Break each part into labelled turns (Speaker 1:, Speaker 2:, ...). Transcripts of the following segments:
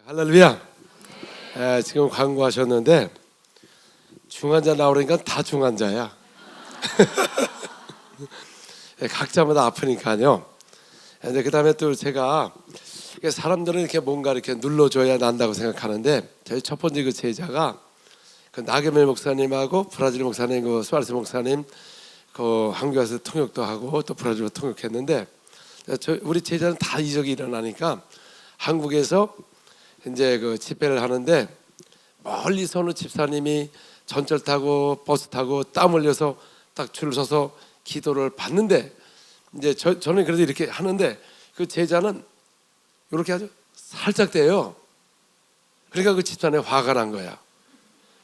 Speaker 1: 할렐루야. 지금 광고하셨는데 중환자 나오니까 다 중환자야. 각자마다 아프니까요. 근데 그 다음에 또 제가 사람들은 이렇게 뭔가 이렇게 눌러줘야 난다고 생각하는데 저희 첫 번째 그 제자가 그 나게멜 목사님하고 브라질 목사님, 그 수아레스 목사님 그 한국에서 통역도 하고 또 브라질로 통역했는데 우리 제자는 다 이적이 일어나니까 한국에서 이제 그 집회를 하는데 멀리서 어느 집사님이 전철 타고 버스 타고 땀 흘려서 딱 줄 서서 기도를 받는데 이제 저는 그래도 이렇게 하는데 그 제자는 이렇게 아주 살짝 떼요. 그러니까 그 집사람이 화가 난 거야.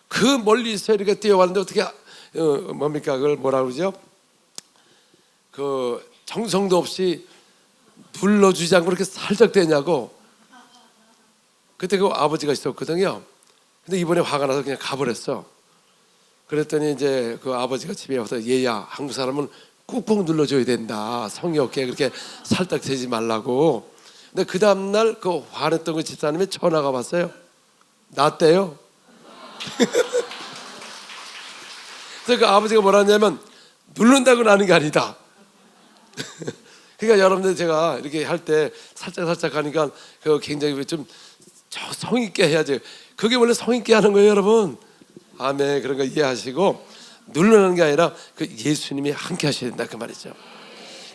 Speaker 1: 그 멀리서 이렇게 뛰어왔는데 어떻게 뭡니까 그걸 뭐라 그러죠? 그 정성도 없이 불러주지 않고 그렇게 살짝 떼냐고. 그때 그 아버지가 있었거든요. 근데 이번에 화가 나서 그냥 가버렸어. 그랬더니 이제 그 아버지가 집에 와서 얘야, 한국 사람은 꾹꾹 눌러줘야 된다. 성의 없게 그렇게 살짝 대지 말라고. 근데 그 다음날 그 화냈던 그 집사님이 전화가 왔어요. 났대요. 그래서 그 아버지가 뭐라 하냐면 누른다고 나는 게 아니다. 그러니까 여러분들 제가 이렇게 할 때 살짝 하니까 그 굉장히 좀 성의 있게 해야지. 그게 원래 성의 있게 하는 거예요, 여러분. 아멘. 그런 거 이해하시고 누르는 게 아니라 그 예수님이 함께 하셔야 된다 그 말이죠.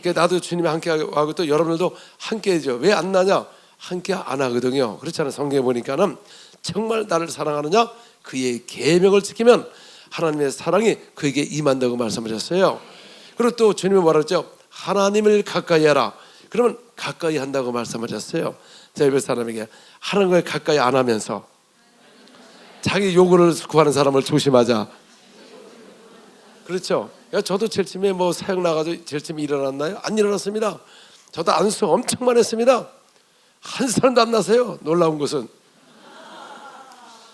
Speaker 1: 그러니까 나도 주님이 함께 하고 또 여러분들도 함께 해죠. 왜 안 나냐? 함께 안 하거든요. 그렇잖아요. 성경에 보니까는 정말 나를 사랑하느냐? 그의 계명을 지키면 하나님의 사랑이 그에게 임한다고 말씀하셨어요. 그리고 또 주님이 뭐라 그랬죠? 하나님을 가까이 하라. 그러면 가까이 한다고 말씀하셨어요. 자, 옆에 사람에게 하는 걸 가까이 안 하면서 자기 요구를 구하는 사람을 조심하자. 그렇죠. 저도 제일 처음에 뭐 사역 나가서 제일 처음에 일어났나요? 안 일어났습니다. 저도 안수 엄청 많이 했습니다. 한 사람도 안 나세요. 놀라운 것은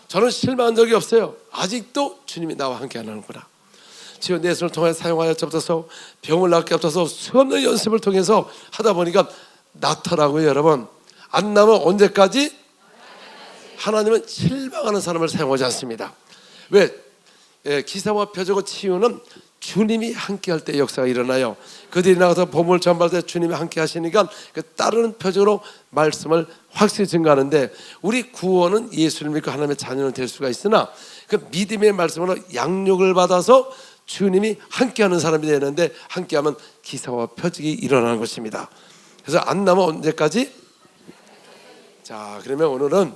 Speaker 1: 저는 실망한 적이 없어요. 아직도 주님이 나와 함께 안 하는구나. 지금 내 손을 통해 사용하여 접어서 병을 낫게 앞서서 수없는 연습을 통해서 하다 보니까 낫더라고요. 여러분, 안 나면 언제까지? 하나님은 실망하는 사람을 사용하지 않습니다. 왜? 기사와 표적과 치유는 주님이 함께 할 때 역사가 일어나요. 그들이 나가서 보물 전발할 때 주님이 함께 하시니까 그 따르는 표적으로 말씀을 확실히 증가하는데, 우리 구원은 예수를 믿고 하나님의 자녀는 될 수가 있으나 그 믿음의 말씀으로 양육을 받아서 주님이 함께하는 사람이 되는데, 함께하면 기사와 표적이 일어나는 것입니다. 그래서 안 나면 언제까지? 자, 그러면 오늘은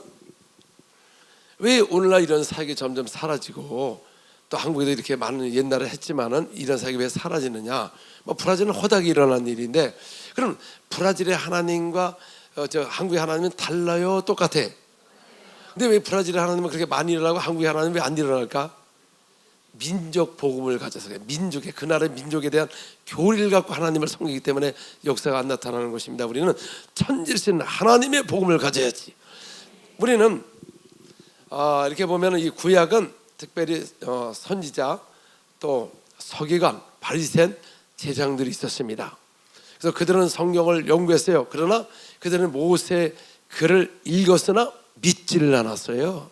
Speaker 1: 왜 오늘날 이런 사역이 점점 사라지고 또 한국에도 이렇게 많은 옛날에 했지만은 이런 사역이 왜 사라지느냐? 뭐 브라질은 허다하게 일어난 일인데, 그럼 브라질의 하나님과 한국의 하나님은 달라요? 똑같아? 근데 왜 브라질의 하나님은 그렇게 많이 일어나고 한국의 하나님은 왜 안 일어날까? 민족 복음을 가져서, 민족의 그 나라의 민족에 대한 교리를 갖고 하나님을 섬기기 때문에 역사가 안 나타나는 것입니다. 우리는 천지신 하나님의 복음을 가져야지. 우리는 이렇게 보면 이 구약은 특별히 선지자 또 서기관, 바리새인 제장들이 있었습니다. 그래서 그들은 성경을 연구했어요. 그러나 그들은 모세의 글을 읽었으나 믿지를 않았어요.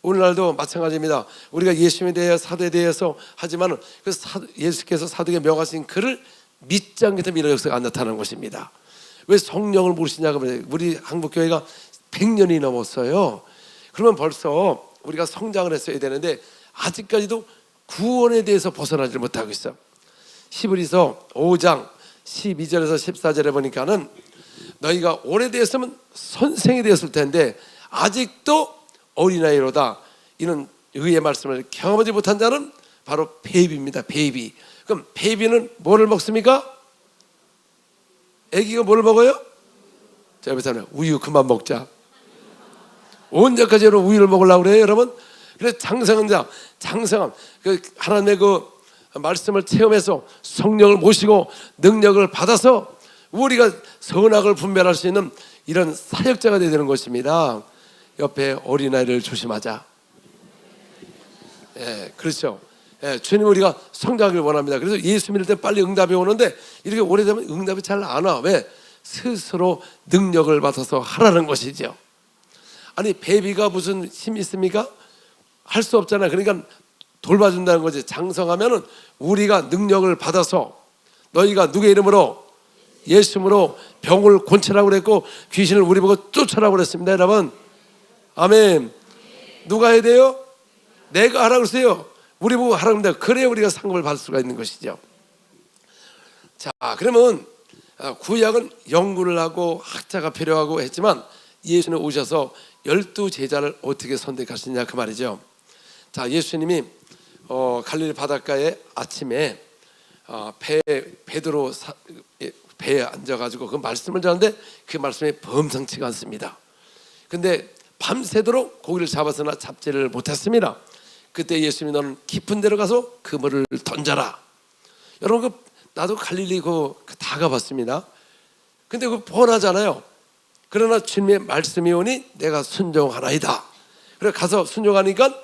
Speaker 1: 오늘날도 마찬가지입니다. 우리가 예수님에 대해 사도에 대해서 하지만 그 예수께서 사도에게 명하신 글을 믿지 않기 때문에 이런 역사가 안 나타나는 것입니다. 왜 성령을 모르시냐고 하면 우리 한국교회가 100년이 넘었어요. 그러면 벌써 우리가 성장을 했어야 되는데 아직까지도 구원에 대해서 벗어나지 못하고 있어. 히브리서 5장 12절에서 14절에 보니까는 너희가 오래되었으면 선생이 되었을 텐데 아직도 어린아이로다. 이는 의의 말씀을 경험하지 못한 자는 바로 베이비입니다. 베이비. 그럼 베이비는 뭐를 먹습니까? 아기가 뭐를 먹어요? 자, 여러분 우유 그만 먹자. 언제까지 우유를 먹으려고 그래요, 여러분? 그래서 장성한 자, 장성한 그 하나님의 그 말씀을 체험해서 성령을 모시고 능력을 받아서 우리가 선악을 분별할 수 있는 이런 사역자가 되야 되는 것입니다. 옆에 어린아이를 조심하자. 그렇죠. 주님 우리가 성장하길 원합니다. 그래서 예수 믿을 때 빨리 응답이 오는데 이렇게 오래되면 응답이 잘 안 와. 왜? 스스로 능력을 받아서 하라는 것이죠. 아니 베비가 무슨 힘이 있습니까? 할 수 없잖아요. 그러니까 돌봐준다는 거지. 장성하면은 우리가 능력을 받아서 너희가 누구의 이름으로? 예수 이름으로 병을 곤치라고 그랬고 귀신을 우리 보고 쫓아라고 그랬습니다. 여러분 아멘. 누가 해야 돼요? 내가 하라고 그랬어요. 우리 보고 하라고 합니다. 그래야 우리가 상급을 받을 수가 있는 것이죠. 자, 그러면 구약은 연구를 하고 학자가 필요하고 했지만 예수는 오셔서 12제자를 어떻게 선택하시냐 그 말이죠. 자, 예수님이 갈릴리 바닷가에 아침에 베드로 배에 앉아가지고 그 말씀을 전하는데 그 말씀이 범상치가 않습니다. 근데 밤새도록 고기를 잡았으나 잡지를 못했습니다. 그때 예수님이 너는 깊은 데로 가서 그물을 던져라. 여러분 나도 갈릴리 다 가봤습니다. 근데 그거 뻔하잖아요. 그러나 주님의 말씀이 오니 내가 순종하나이다. 그래 가서 순종하니까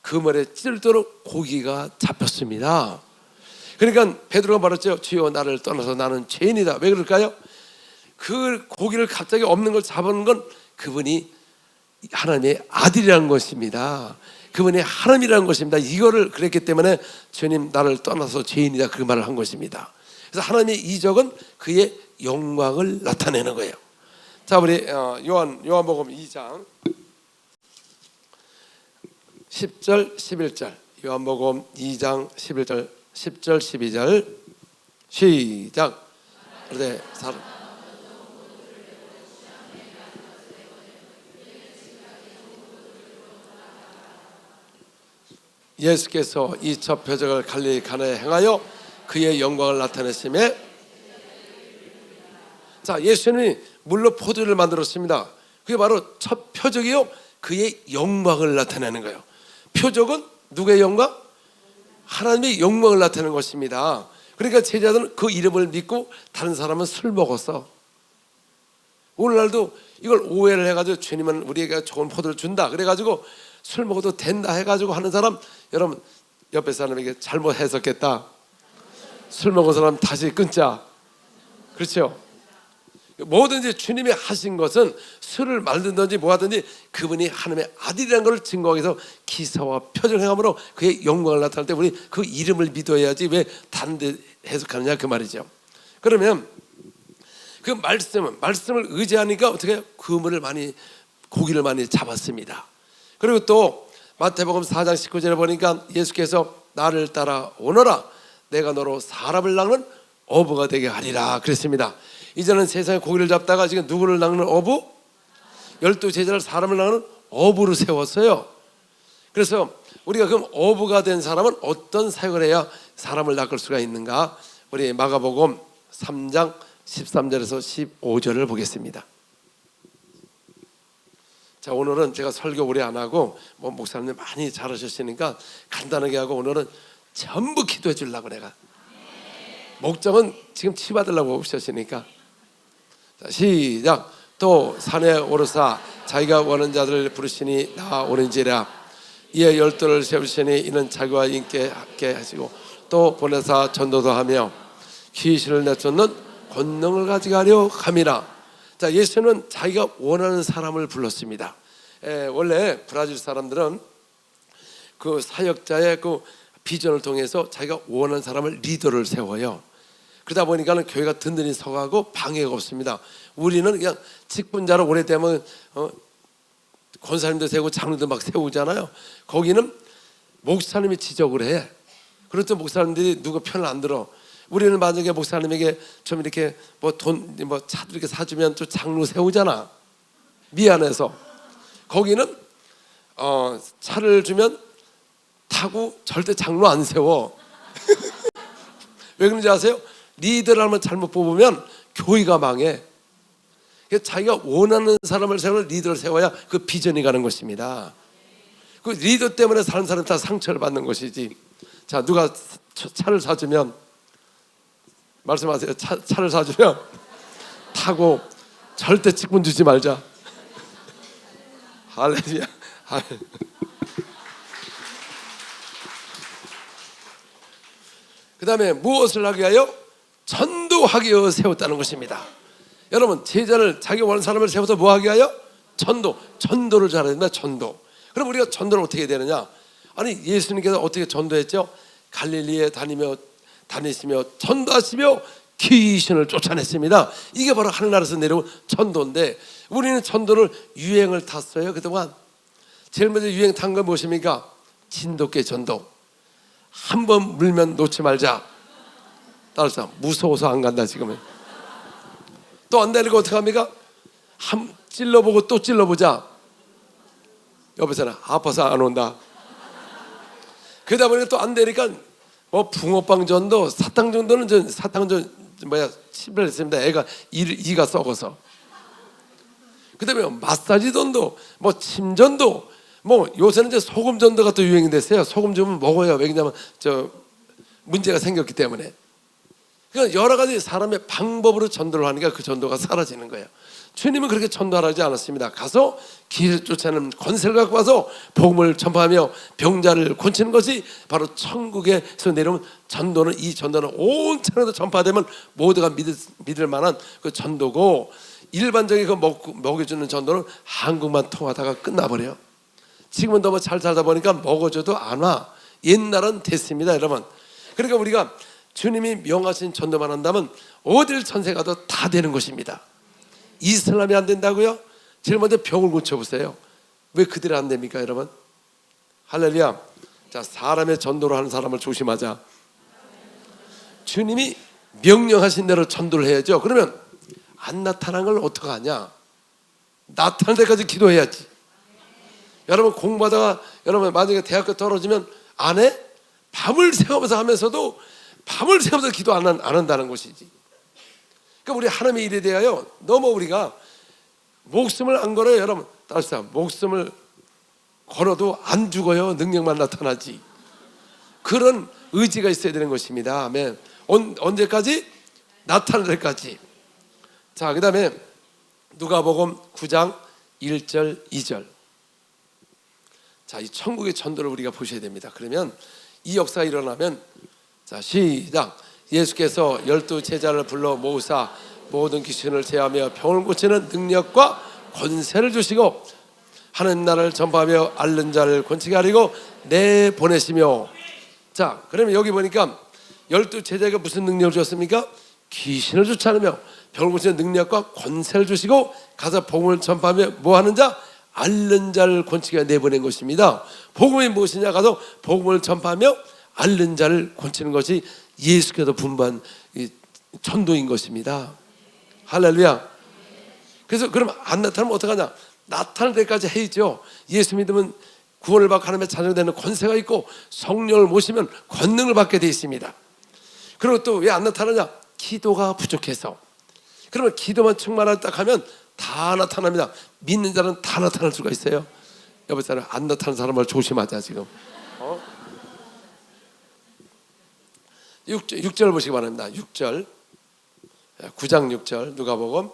Speaker 1: 그물에 찔도록 고기가 잡혔습니다. 그러니까 베드로가 말했죠. 주여 나를 떠나서 나는 죄인이다. 왜 그럴까요? 그 고기를 갑자기 없는 걸 잡은 건 그분이 하나님의 아들이라는 것입니다. 그분이 하나님이라는 것입니다. 이거를 그랬기 때문에 주님 나를 떠나서 죄인이다 그 말을 한 것입니다. 그래서 하나님의 이적은 그의 영광을 나타내는 거예요. 자, 우리 요한복음 2장 10절 11절 요한복음 2장 11절 10절 12절 시작. 그런데 예수께서 이 첫 표적을 갈릴리 가나에 행하여 그의 영광을 나타내심에 자 예수님이 물로 포도를 만들었습니다. 그게 바로 첫 표적이요 그의 영광을 나타내는 거예요. 표적은 누구의 영광? 하나님의 영광을 나타내는 것입니다. 그러니까 제자들은 그 이름을 믿고 다른 사람은 술 먹었어. 오늘날도 이걸 오해를 해가지고 주님은 우리에게 좋은 포도를 준다 그래가지고 술 먹어도 된다 해가지고 하는 사람 여러분 옆에 사람에게 잘못 해석했다. 술 먹은 사람 다시 끊자. 그렇죠? 뭐든지 주님이 하신 것은 술을 말든지 뭐하든지 그분이 하나님의 아들이라는 것을 증거하기 위해서 기사와 표적을 행함으로 그의 영광을 나타낼 때 우리 그 이름을 믿어야지 왜 다른 데 해석하느냐 그 말이죠. 그러면 그 말씀을 의지하니까 어떻게 그물을 고기를 많이 잡았습니다. 그리고 또 마태복음 4장 19절에 보니까 예수께서 나를 따라 오너라 내가 너로 사람을 낚는 어부가 되게 하리라 그랬습니다. 이제는 세상에 고기를 잡다가 지금 누구를 낚는 어부? 12제자를 사람을 낚는 어부로 세웠어요. 그래서 우리가 그럼 어부가 된 사람은 어떤 사역을 해야 사람을 낚을 수가 있는가? 우리 마가복음 3장 13절에서 15절을 보겠습니다. 자, 오늘은 제가 설교 오래 안 하고 목사님 많이 잘하셨으니까 간단하게 하고 오늘은 전부 기도해 주려고 내가 목적은 지금 치받으려고 오셨으니까 자, 시작. 또 산에 오르사 자기가 원하는 자들을 부르시니 나오는지라 이에 12를 세우시니 이는 자기와 인께 함께 하시고 또 보내사 전도도 하며 귀신을 내쫓는 권능을 가지고 하려 함이라. 자, 예수는 자기가 원하는 사람을 불렀습니다. 원래 브라질 사람들은 그 사역자의 그 비전을 통해서 자기가 원하는 사람을 리더를 세워요. 그러다 보니까는 교회가 든든히 서가고 방해가 없습니다. 우리는 그냥 직분자로 오래되면 권사님도 세우고 장로도 막 세우잖아요. 거기는 목사님이 지적을 해. 그렇던 목사님들이 누구 편을 안 들어. 우리는 만약에 목사님에게 좀 이렇게 차도 이렇게 사주면 또 장로 세우잖아. 미안해서. 거기는 차를 주면 타고 절대 장로 안 세워. 왜 그런지 아세요? 리더를 한번 잘못 뽑으면 교회가 망해. 자기가 원하는 사람을 세우는 리더를 세워야 그 비전이 가는 것입니다. 그 리더 때문에 다른 사람 다 상처를 받는 것이지. 자, 누가 차를 사주면 말씀하세요. 차를 사주면 타고 절대 직분 주지 말자. 할렐루야. 그 다음에 무엇을 하게 하여? 전도하게 하여 세웠다는 것입니다. 여러분 제자를 자기 원하는 사람을 세워서 뭐 하게 하여? 전도를 잘해야 된다. 전도. 그럼 우리가 전도를 어떻게 해야 되느냐? 아니, 예수님께서 어떻게 전도했죠? 갈릴리에 다니시며 전도하시며 귀신을 쫓아냈습니다. 이게 바로 하늘나라에서 내려온 전도인데, 우리는 전도를 유행을 탔어요. 그동안 제일 먼저 유행 탄 건 무엇입니까? 진돗개 전도. 한 번 물면 놓지 말자. 따라서 무서워서 안 간다. 지금은 또 안 되니까 어떻게 합니까? 한 찔러보고 또 찔러보자. 옆에서는 아파서 안 온다. 그러다 보니까 또 안 되니까 뭐 붕어빵 전도, 사탕 정도는 침을 했습니다. 애가 이가 썩어서. 그다음에 마사지 전도, 뭐 침전도, 뭐 요새는 이제 소금 전도가 또 유행이 됐어요. 소금 좀 먹어요. 왜냐면 문제가 생겼기 때문에. 그러니까 여러 가지 사람의 방법으로 전도를 하니까 그 전도가 사라지는 거예요. 주님은 그렇게 전도하지 않았습니다. 가서 길을 쫓아내는 권세를 갖고 와서 복음을 전파하며 병자를 고치는 것이 바로 천국에서 내려온 전도는, 이 전도는 온 천에도 전파되면 모두가 믿을 만한 그 전도고, 일반적인 그 먹여주는 전도는 한국만 통하다가 끝나버려요. 지금은 너무 잘 살다 보니까 먹어줘도 안 와. 옛날은 됐습니다, 여러분. 그러니까 우리가 주님이 명하신 전도만 한다면 어딜 전세 가도 다 되는 것입니다. 이슬람이 안 된다고요? 제일 먼저 병을 고쳐보세요. 왜 그들이 안 됩니까, 여러분? 할렐루야. 자, 사람의 전도를 하는 사람을 조심하자. 주님이 명령하신 대로 전도를 해야죠. 그러면 안 나타난 걸 어떻게 하냐? 나타날 때까지 기도해야지. 여러분 공부하다가 여러분 만약에 대학교 떨어지면 안 해? 밤을 새우면서 하면서도 밤을 새우면서 기도 안 한다는 것이지. 그러니까 우리 하나님의 일에 대하여 너무 우리가 목숨을 안 걸어요. 여러분 따라서 목숨을 걸어도 안 죽어요. 능력만 나타나지. 그런 의지가 있어야 되는 것입니다. 아멘. 언제까지? 나타날 때까지. 자, 그 다음에 누가복음 9장 1절 2절. 자, 이 천국의 전도를 우리가 보셔야 됩니다. 그러면 이 역사가 일어나면, 자, 시작. 예수께서 12 제자를 불러 모으사 모든 귀신을 제하며 병을 고치는 능력과 권세를 주시고 하는 나라를 전파하며 앓는 자를 권치게 하리고 내보내시며. 자, 그러면 여기 보니까 12 제자가 무슨 능력을 주었습니까? 귀신을 쫓아내며 병을 고치는 능력과 권세를 주시고 가서 복음을 전파하며 뭐하는 자? 앓는 자를 권치게 내보낸 것입니다. 복음이 무엇이냐? 가서 복음을 전파하며 앓는 자를 권치는 것이 예수께서 분부한 전도인 것입니다. 할렐루야. 그래서 그럼 안 나타나면 어떡하냐? 나타날 때까지 해야죠. 예수 믿으면 구원을 받고 하나님의 자녀가 되는 권세가 있고 성령을 모시면 권능을 받게 되어 있습니다. 그리고 또 왜 안 나타나냐? 기도가 부족해서. 그러면 기도만 충만하다 하면 다 나타납니다. 믿는 자는 다 나타날 수가 있어요. 여보 사람 안 나타나는 사람을 조심하자 지금. 6절 보시기 바랍니다. 6절 9장 6절 누가복음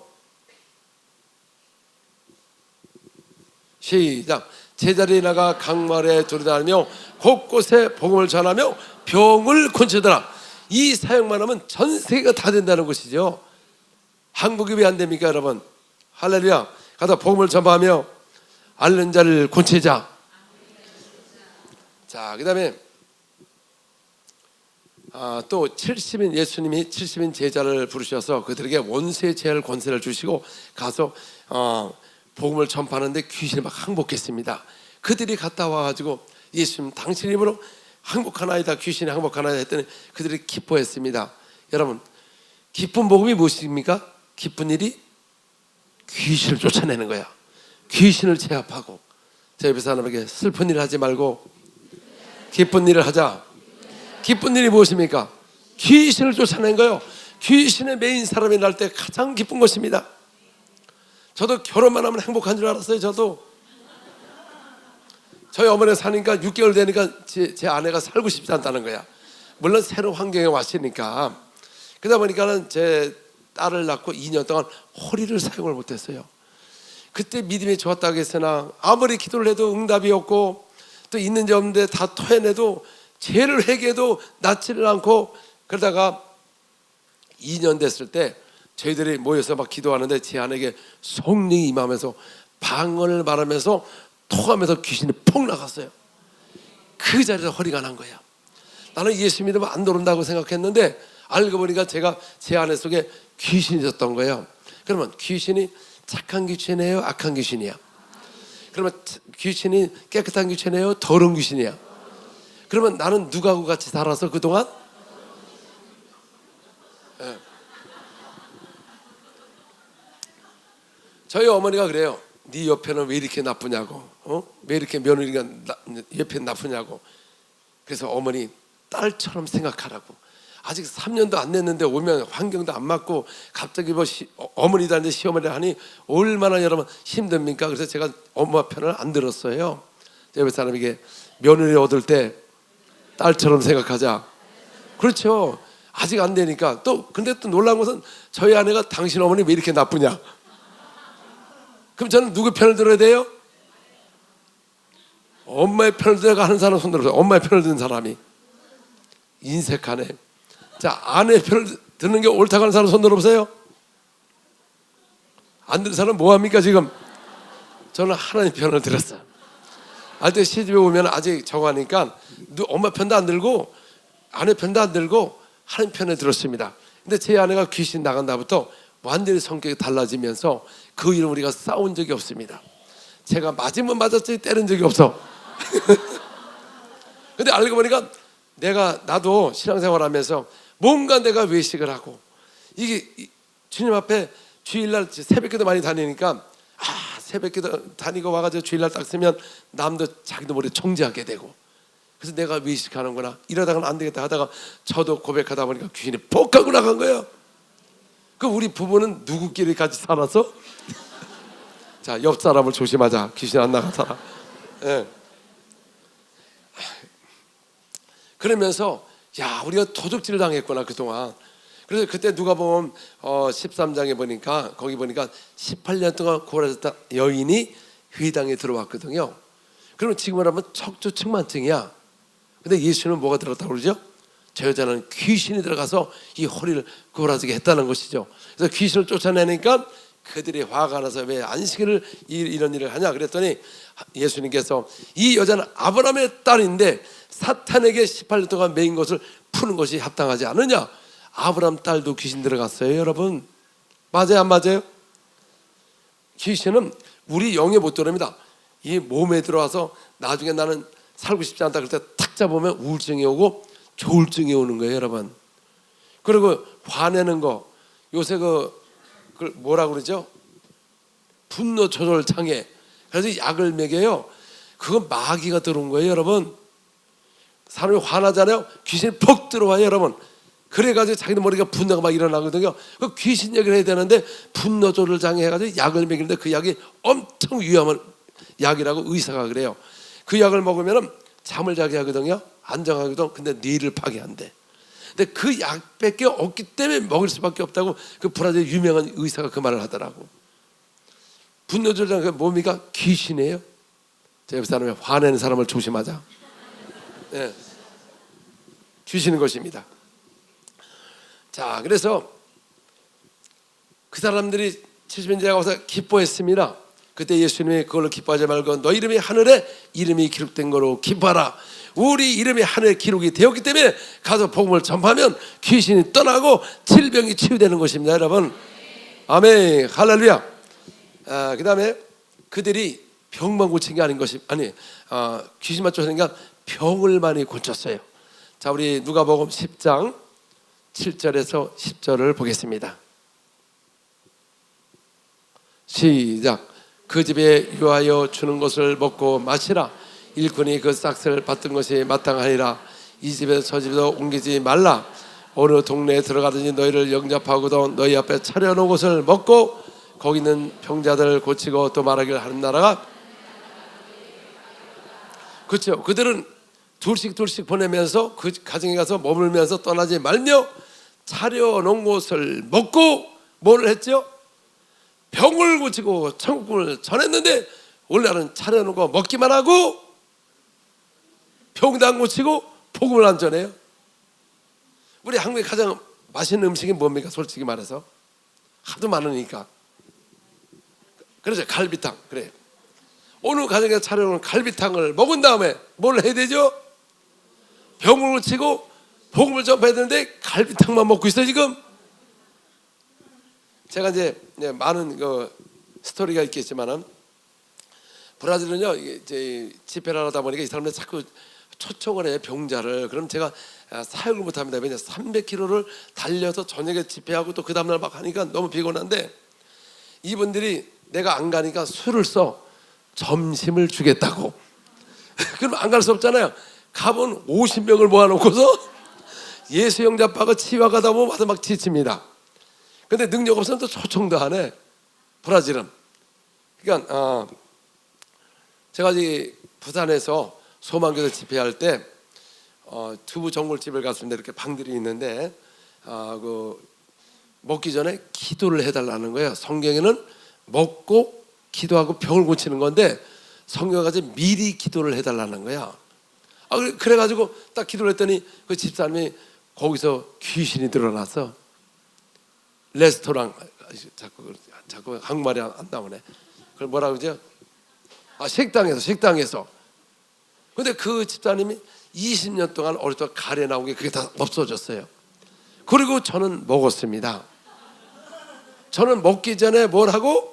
Speaker 1: 시작. 제자리에 나가 강마을에 돌아다니며 곳곳에 복음을 전하며 병을 고치더라. 이 사역만 하면 전 세계가 다 된다는 것이죠. 한국이 왜 안 됩니까, 여러분? 할렐루야. 가서 복음을 전파하며 앓는 자를 고치자. 자, 그 다음에 또 70인 예수님이 70인 제자를 부르셔서 그들에게 원수의 제할 권세를 주시고 가서 복음을 전파하는데 귀신이 막 항복했습니다. 그들이 갔다 와가지고 예수님 당신 입으로 항복하나이다, 귀신이 항복하나이다 했더니 그들이 기뻐했습니다. 여러분 기쁜 복음이 무엇입니까? 기쁜 일이 귀신을 쫓아내는 거야. 귀신을 제압하고. 제 옆에 사람에게 슬픈 일을 하지 말고 기쁜 일을 하자. 기쁜 일이 무엇입니까? 귀신을 쫓아낸 거예요. 귀신의 메인 사람이 날 때 가장 기쁜 것입니다. 저도 결혼만 하면 행복한 줄 알았어요. 저희 어머니가 사니까 6개월 되니까 제 아내가 살고 싶지 않다는 거야. 물론 새로운 환경에 왔으니까. 그러다 보니까는 제 딸을 낳고 2년 동안 허리를 사용을 못했어요. 그때 믿음이 좋았다고 했으나 아무리 기도를 해도 응답이 없고 또 있는지 없는데 다 토해내도 죄를 회개해도 낫지를 않고, 그러다가 2년 됐을 때 저희들이 모여서 막 기도하는데 제 아내에게 성령이 임하면서 방언을 말하면서 토하면서 귀신이 폭 나갔어요. 그 자리에서 허리가 난 거야. 나는 예수 믿으면 안 들어온다고 생각했는데 알고 보니까 제가 제 안에 속에 귀신이 있었던 거예요. 그러면 귀신이 착한 귀신이에요? 악한 귀신이야? 그러면 귀신이 깨끗한 귀신이에요? 더러운 귀신이야? 그러면 나는 누구하고 같이 살아서 그동안? 네. 저희 어머니가 그래요. 네 옆에는 왜 이렇게 나쁘냐고, 왜 이렇게 며느리가 옆에 나쁘냐고. 그래서 어머니 딸처럼 생각하라고. 아직 3년도 안 됐는데 오면 환경도 안 맞고 갑자기 뭐 어머니들한테 시어머니를 하니 얼마나 여러분 힘듭니까? 그래서 제가 엄마 편을 안 들었어요. 옆에 사람에게 며느리 얻을 때 딸처럼 생각하자. 그렇죠. 아직 안 되니까. 또 근데 또 놀라운 것은 저희 아내가 당신 어머니 왜 이렇게 나쁘냐? 그럼 저는 누구 편을 들어야 돼요? 엄마의 편을 들어가 하는 사람 손 들어보세요. 엄마의 편을 드는 사람이 인색하네. 자, 아내의 편을 듣는 게 옳다고 하는 사람 손 들어보세요. 안 듣는 사람 뭐합니까 지금? 저는 하나님 편을 들었어요. 아직 시집에 오면 아직 저거하니까 엄마 편도 안 들고 아내 편도 안 들고 하나님 편을 들었습니다. 근데 제 아내가 귀신 나간 다음부터 완전히 성격이 달라지면서 그 이후로 우리가 싸운 적이 없습니다. 제가 맞으면 맞았지 때린 적이 없어. 근데 알고 보니까 나도 신앙생활하면서 뭔가 내가 외식을 하고 이게 주님 앞에 주일날 새벽기도 많이 다니니까 새벽기도 다니고 와가지고 주일날 딱 쓰면 남도 자기도 모르게 정죄하게 되고 그래서 내가 외식하는구나 이러다가는 안 되겠다 하다가 저도 고백하다 보니까 귀신이 폭 하고 나간 거예요. 그 우리 부부는 누구끼리 같이 살아서 자, 옆 사람을 조심하자. 귀신 안 나간 사람. 예. 그러면서 야 우리가 도적질을 당했구나 그동안. 그래서 그때 누가복음 13장에 보니까 거기 보니까 18년 동안 고라졌다 여인이 회당에 들어왔거든요. 그러면 지금으로 하면 척추측만증이야. 근데 예수는 뭐가 들었다고 그러죠? 저 여자는 귀신이 들어가서 이 허리를 고라지게 했다는 것이죠. 그래서 귀신을 쫓아내니까 그들이 화가 나서 왜 안식일을 이런 일을 하냐 그랬더니 예수님께서 이 여자는 아브라함의 딸인데 사탄에게 18년 동안 매인 것을 푸는 것이 합당하지 않느냐. 아브라함 딸도 귀신 들어갔어요 여러분. 맞아요 안 맞아요? 귀신은 우리 영에 못 들어옵니다. 이 몸에 들어와서 나중에 나는 살고 싶지 않다 그럴 때 탁 잡으면 우울증이 오고 조울증이 오는 거예요 여러분. 그리고 화내는 거 요새 그걸 뭐라 그러죠? 분노 조절 장애. 그래서 약을 먹여요. 그건 마귀가 들어온 거예요 여러분. 사람이 화나잖아요. 귀신이 퍽 들어와요 여러분. 그래가지고 자기들 머리가 분노가 막 일어나거든요. 그 귀신 얘기를 해야 되는데 분노 조절 장애 해가지고 약을 먹이는데 그 약이 엄청 위험한 약이라고 의사가 그래요. 그 약을 먹으면 잠을 자게 하거든요. 안정하거든. 근데 뇌를 파괴한대. 근데 그 약밖에 없기 때문에 먹을 수밖에 없다고 그 브라질 유명한 의사가 그 말을 하더라고. 분노 조절 장애 뭡니까? 귀신이에요. 제 옆 사람이 화내는 사람을 조심하자. 네. 주시는 것입니다. 자, 그래서 그 사람들이 70년대에 와서 기뻐했습니다. 그때 예수님이 그걸로 기뻐하지 말고 너 이름이 하늘에 이름이 기록된 거로 기뻐하라. 우리 이름이 하늘에 기록이 되었기 때문에 가서 복음을 전파하면 귀신이 떠나고 질병이 치유되는 것입니다 여러분. 아멘 할렐루야. 그 다음에 그들이 병만 고친 게 아닌 것이 귀신만 쫓으니까 병을 많이 고쳤어요. 자, 우리 누가복음 10장 7절에서 10절을 보겠습니다. 시작. 그 집에 유하여 주는 것을 먹고 마시라. 일꾼이 그 싹을 받던 것이 마땅하니라. 이 집에서 저 집에도 옮기지 말라. 어느 동네에 들어가든지 너희를 영접하고도 너희 앞에 차려놓은 것을 먹고 거기 있는 병자들을 고치고 또 말하기를 하는 나라가 그렇죠. 그들은 둘씩 보내면서 그 가정에 가서 머물면서 떠나지 말며 차려놓은 것을 먹고 뭘 했죠? 병을 고치고 천국을 전했는데 원래는 차려놓은 거 먹기만 하고 병도 안 고치고 복음을 안 전해요. 우리 한국에 가장 맛있는 음식이 뭡니까? 솔직히 말해서 하도 많으니까 그래서 갈비탕. 그래. 어느 가정에서 차려놓은 갈비탕을 먹은 다음에 뭘 해야 되죠? 병을 고치고 복음을 전파해야 되는데 갈비탕만 먹고 있어 지금. 제가 이제 많은 그 스토리가 있겠지만은 브라질은요 이제 집회를 하다 보니까 이 사람들 자꾸 초청을 해 병자를. 그럼 제가 사역을 못합니다. 왜냐 300km를 달려서 저녁에 집회하고 또 그 다음날 막 하니까 너무 피곤한데 이분들이 내가 안 가니까 술을 써 점심을 주겠다고. 그럼 안 갈 수 없잖아요. 가본 50명을 모아놓고서 예수 영접하고 치유하다 보면 와서 막 지칩니다. 근데 능력 없으면 또 초청도 하네 브라질은. 그러니까 제가 이 부산에서 소망교회 집회할 때 두부 전골집을 갔습니다. 이렇게 방들이 있는데 그 먹기 전에 기도를 해달라는 거예요. 성경에는 먹고 기도하고 병을 고치는 건데 성경에 가서 미리 기도를 해달라는 거야. 그래가지고 딱 기도를 했더니 그 집사님이 거기서 귀신이 드러났어. 레스토랑 자꾸 한국말이 안 나오네. 그걸 뭐라 그러죠? 식당에서. 근데 그 집사님이 20년 동안 어릴 때 가래 나온 게 그게 다 없어졌어요. 그리고 저는 먹었습니다. 저는 먹기 전에 뭘 하고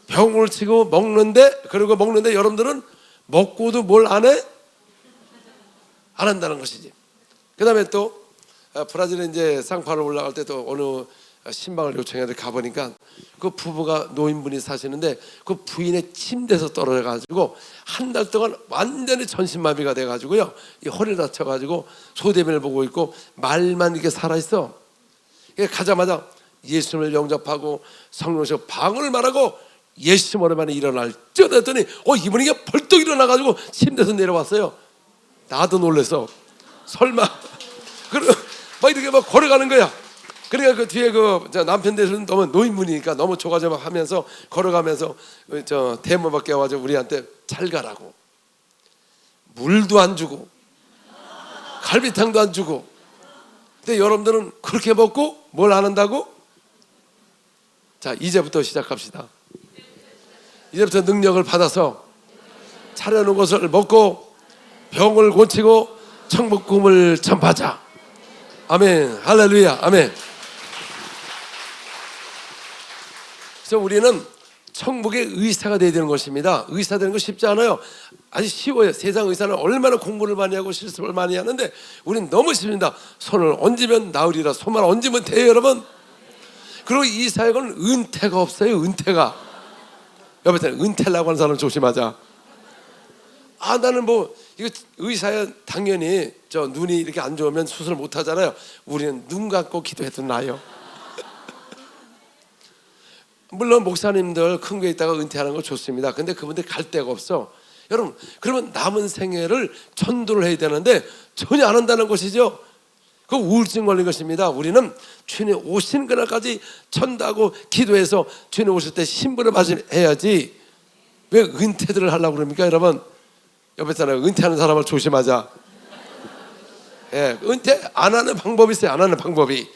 Speaker 1: 병을 치고 먹는데, 그리고 먹는데 여러분들은 먹고도 뭘 안 해? 안 한다는 것이지. 그 다음에 또 브라질에 이제 상파로 올라갈 때 또 어느 신방을 요청해서 가보니까 그 부부가 노인분이 사시는데 그 부인의 침대에서 떨어져 가지고 한 달 동안 완전히 전신마비가 돼 가지고요, 이 허리를 다쳐 가지고 소대면을 보고 있고 말만 이렇게 살아 있어. 가자마자 예수님을 영접하고 성령으로 방언을 말하고 예수 오랜만에 일어날 쩌냈더니 이분이 벌떡 일어나 가지고 침대에서 내려왔어요. 나도 놀래서 설마 그리고 막 이렇게 막 걸어가는 거야. 그러니까 그 뒤에 그 남편 되시는 너무 노인분이니까 너무 조가조가 하면서 걸어가면서 저 대문 밖에 와가지고 우리한테 잘 가라고. 물도 안 주고 갈비탕도 안 주고. 근데 여러분들은 그렇게 먹고 뭘 안 한다고? 자, 이제부터 시작합시다. 이제부터 능력을 받아서 차려놓은 것을 먹고 병을 고치고 천국 꿈을 전파하자. 아멘. 할렐루야. 아멘. 그래서 우리는 천국의 의사가 되어야 되는 것입니다. 의사 되는 거 쉽지 않아요. 아주 쉬워요. 세상 의사는 얼마나 공부를 많이 하고 실습을 많이 하는데 우리는 너무 쉽습니다. 손을 얹으면 나으리라. 손만 얹으면 돼요, 여러분. 그리고 이 사역은 은퇴가 없어요. 은퇴가. 여러분, 은퇴라고 하는 사람 조심하자. 나는 뭐 이거 의사야. 당연히 저 눈이 이렇게 안 좋으면 수술 못 하잖아요. 우리는 눈 감고 기도해도 나요. 물론 목사님들 큰 교회 있다가 은퇴하는 거 좋습니다. 근데 그분들 갈 데가 없어. 여러분, 그러면 남은 생애를 전도를 해야 되는데 전혀 안 한다는 것이죠. 그 우울증 걸린 것입니다. 우리는 주님 오신 그날까지 전도하고 기도해서 주님 오실 때 신부를 맞이해야지. 왜 은퇴들을 하려고 그럽니까, 여러분? 옆에 있잖아요. 은퇴하는 사람을 조심하자. 은퇴 안 하는 방법이 있어요. 안 하는 방법이.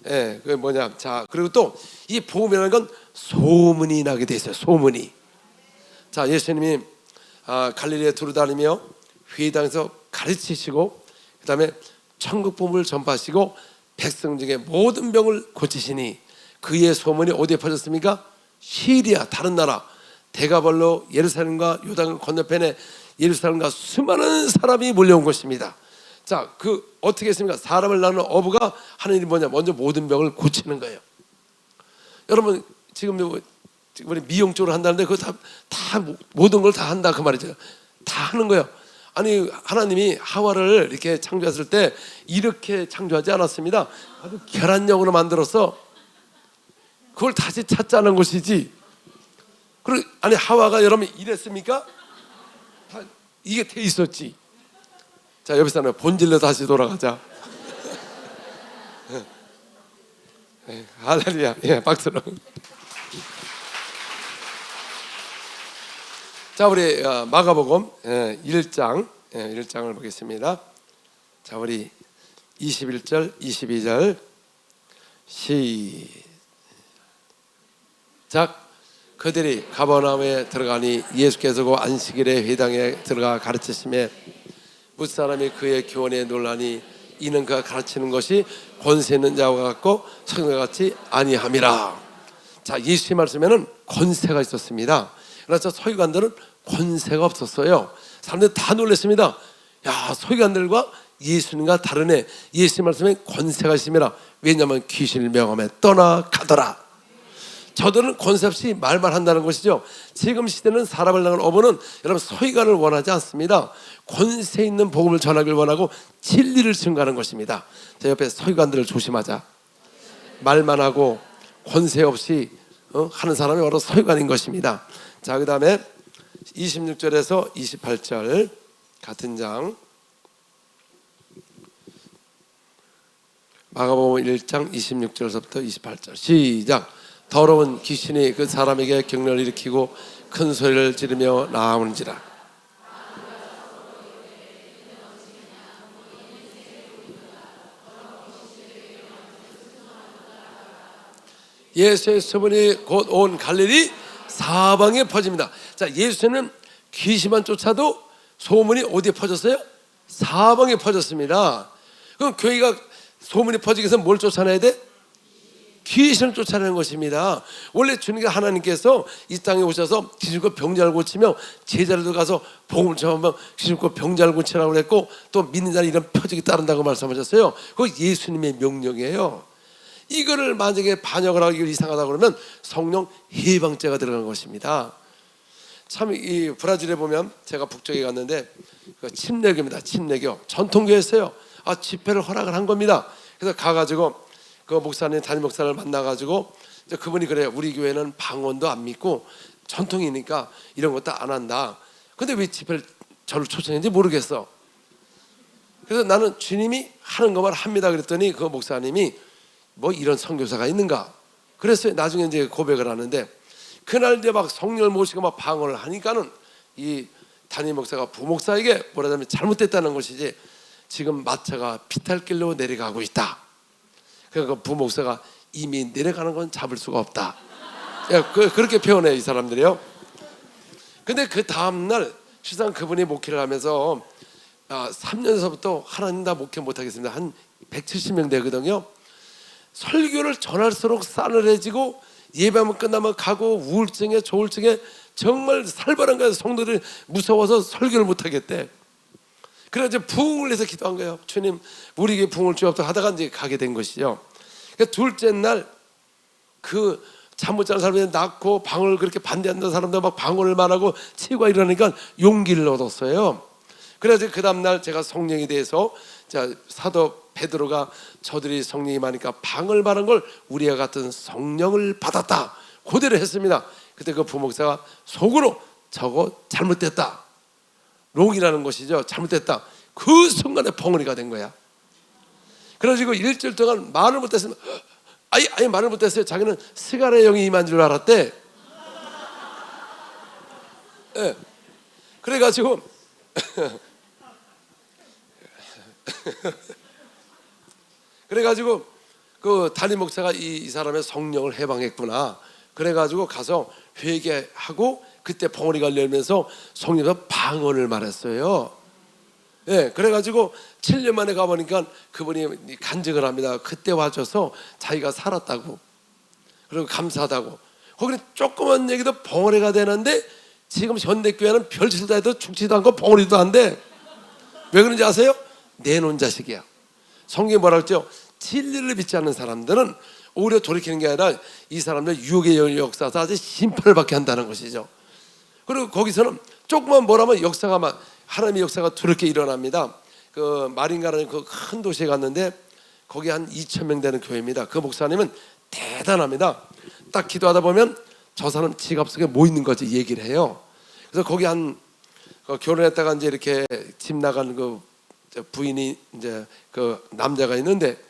Speaker 1: 그게 뭐냐? 자, 그리고 또 이 복음이라는 건 소문이 나게 돼 있어요. 소문이. 자, 예수님이 갈릴리에 두루다니며 회당에서 가르치시고, 그다음에 천국 복음을 전파하시고 백성 중에 모든 병을 고치시니 그의 소문이 어디에 퍼졌습니까? 시리아, 다른 나라 데가벌로 예루살렘과 요단 건너편에 예루살렘과 수많은 사람이 몰려온 것입니다. 자, 그 어떻게 했습니까? 사람을 낳는 어부가 하는 일이 뭐냐? 먼저 모든 병을 고치는 거예요. 여러분, 지금 우리 미용 쪽으로 한다는데 그거 다 모든 걸 다 한다 그 말이죠. 다 하는 거예요. 아니, 하나님이 하와를 이렇게 창조했을 때 이렇게 창조하지 않았습니다. 아주 계란형으로 만들어서 그걸 다시 찾자는 것이지. 그리고 아니, 하와가 여러분 이랬습니까? 다 이게 돼 있었지. 자, 여기서는 본질로 다시 돌아가자. 할렐루야. 박수로. 자, 우리 마가복음 1장을 보겠습니다. 자, 우리 21절 22절 시작. 그들이 가버나움에 들어가니 예수께서 그 안식일에 회당에 들어가 가르치심에 무사람이 그의 교훈에 놀라니 이는 그가 가르치는 것이 권세 있는 자와 같고 성령과 같이 아니함이라. 자, 예수의 말씀에는 권세가 있었습니다. 그래서 서기관들은 권세가 없었어요. 사람들이 다 놀랐습니다. 야, 서기관들과 예수님과 다르네. 예수의 말씀에 권세가 있음이라. 왜냐하면 귀신을 명함에 떠나가더라. 저들은 권세 없이 말만 한다는 것이죠. 지금 시대는 사람을 향한 어부는 여러분 서기관을 원하지 않습니다. 권세 있는 복음을 전하길 원하고 진리를 증거하는 것입니다. 제 옆에 서기관들을 조심하자. 말만 하고 권세 없이 하는 사람이 바로 서기관인 것입니다. 자, 그 다음에 26절에서 28절 같은 장, 마가복음 1장 26절에서부터 28절 시작. 더러운 귀신이 그 사람에게 경련을 일으키고 큰 소리를 지르며 나오는지라. 예수의 소문이 곧 온 갈릴리 사방에 퍼집니다. 자, 예수는 귀신만 쫓아도 소문이 어디에 퍼졌어요? 사방에 퍼졌습니다. 그럼 교회가 소문이 퍼지기 위해서 뭘 쫓아내야 돼? 귀신을 쫓아내는 것입니다. 원래 주님과 하나님께서 이 땅에 오셔서 귀신과 병자를 고치며 제자들도 가서 복음을 전하면 귀신과 병자를 고치라고 그랬고 또 믿는 자는 이런 표적이 따른다고 말씀하셨어요. 그거 예수님의 명령이에요. 이거를 만약에 반역을 하고 이걸 이상하다 그러면 성령 해방죄가 들어가는 것입니다. 참 이 브라질에 보면 제가 북쪽에 갔는데 그 침례교입니다. 침례교 전통교였어요. 집회를 허락을 한 겁니다. 그래서 가가지고 그 목사님 담임 목사를 만나가지고 그분이 그래요. 우리 교회는 방언도 안 믿고 전통이니까 이런 것도 안 한다. 근데 왜 집회를 저를 초청했는지 모르겠어. 그래서 나는 주님이 하는 것만 합니다 그랬더니 그 목사님이 뭐 이런 선교사가 있는가 그랬어요. 나중에 이제 고백을 하는데 그날 이제 막 성령을 모시고 막 방언을 하니까는 이 담임 목사가 부목사에게 뭐라자면 잘못됐다는 것이지 지금 마차가 피탈길로 내려가고 있다. 그러니까 부목사가 이미 내려가는 건 잡을 수가 없다. 그렇게 표현해 이 사람들이요. 근데 그 다음날 실상 그분이 목회를 하면서 3년서부터 하나님 다 목회 못하겠습니다. 한 170명 되거든요. 설교를 전할수록 싸늘해지고 예배하면 끝나면 가고 우울증에 조울증에 정말 살벌한 거예요. 성도들이 무서워서 설교를 못하겠대. 그래서 부흥을 해서 기도한 거예요. 주님 우리에게 부흥을 주옵소서 하다가 이제 가게 된 것이죠. 그러니까 둘째 날 그 잠 못 자는 사람이 낳고 방언을 그렇게 반대한다는 사람들 막 방언을 말하고 치유가 일어나니까 용기를 얻었어요. 그래서 그 다음날 제가 성령에 대해서 자, 사도 베드로가 저들이 성령이 많으니까 방언을 말한 걸 우리와 같은 성령을 받았다 고대로 했습니다. 그때 그 부목사가 속으로 저거 잘못됐다. 롱이라는 것이죠. 잘못됐다. 그 순간에 벙어리가 된 거야. 그래가지고 일주일 동안 말을 못했으면 아예 말을 못했어요. 자기는 스가랴 영이 임한 줄 알았대. 네. 그래가지고 그 담임 목사가 이 사람의 성령을 해방했구나. 그래가지고 가서 회개하고 그때 벙어리가 열면서 성령에서 방언을 말했어요. 예, 그래가지고 7년 만에 가보니까 그분이 간증을 합니다. 그때 와줘서 자기가 살았다고 그리고 감사하다고. 거기는 조그만 얘기도 벙어리가 되는데 지금 현대교회는 별짓을 다 해도 죽지도 않고 벙어리도 안 돼. 왜 그런지 아세요? 내놓은 자식이야. 성경이 뭐라 그랬죠? 진리를 믿지 않는 사람들은 오히려 돌이키는 게 아니라 이 사람들 유혹의 역사에서 아주 심판을 받게 한다는 것이죠. 그리고 거기서는 조금만 뭐라면 역사가 막 하나님의 역사가 두렵게 일어납니다. 그 마린가라는 그 큰 도시에 갔는데 거기 한 2,000명 되는 교회입니다. 그 목사님은 대단합니다. 딱 기도하다 보면 저 사람 지갑 속에 뭐 있는 거지 얘기를 해요. 그래서 거기 결혼했다가 이제 이렇게 집 나간 그 부인이 이제 그 남자가 있는데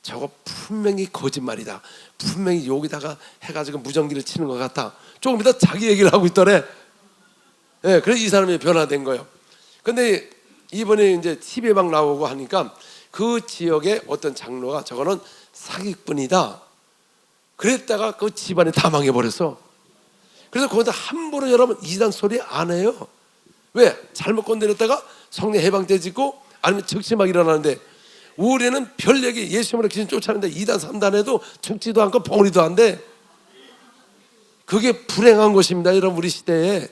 Speaker 1: 저거 분명히 거짓말이다. 분명히 여기다가 해가지고 무전기를 치는 것 같아. 조금 이따 자기 얘기를 하고 있더래. 예, 그래서 이 사람이 변화된 거예요. 근데 이번에 이제 TV에 막 나오고 하니까 그 지역의 어떤 장로가 저거는 사기꾼이다. 그랬다가 그 집안이 다 망해버렸어. 그래서 거기다 함부로 여러분 이단 소리 안 해요. 왜? 잘못 건드렸다가 성령 해방되지고 아니면 즉시 막 일어나는데, 우리는 별 얘기 예수님으로 귀신 쫓아내는데 2단 3단 해도 죽지도 않고 봉우리도 안 돼. 그게 불행한 것입니다. 여러분, 우리 시대에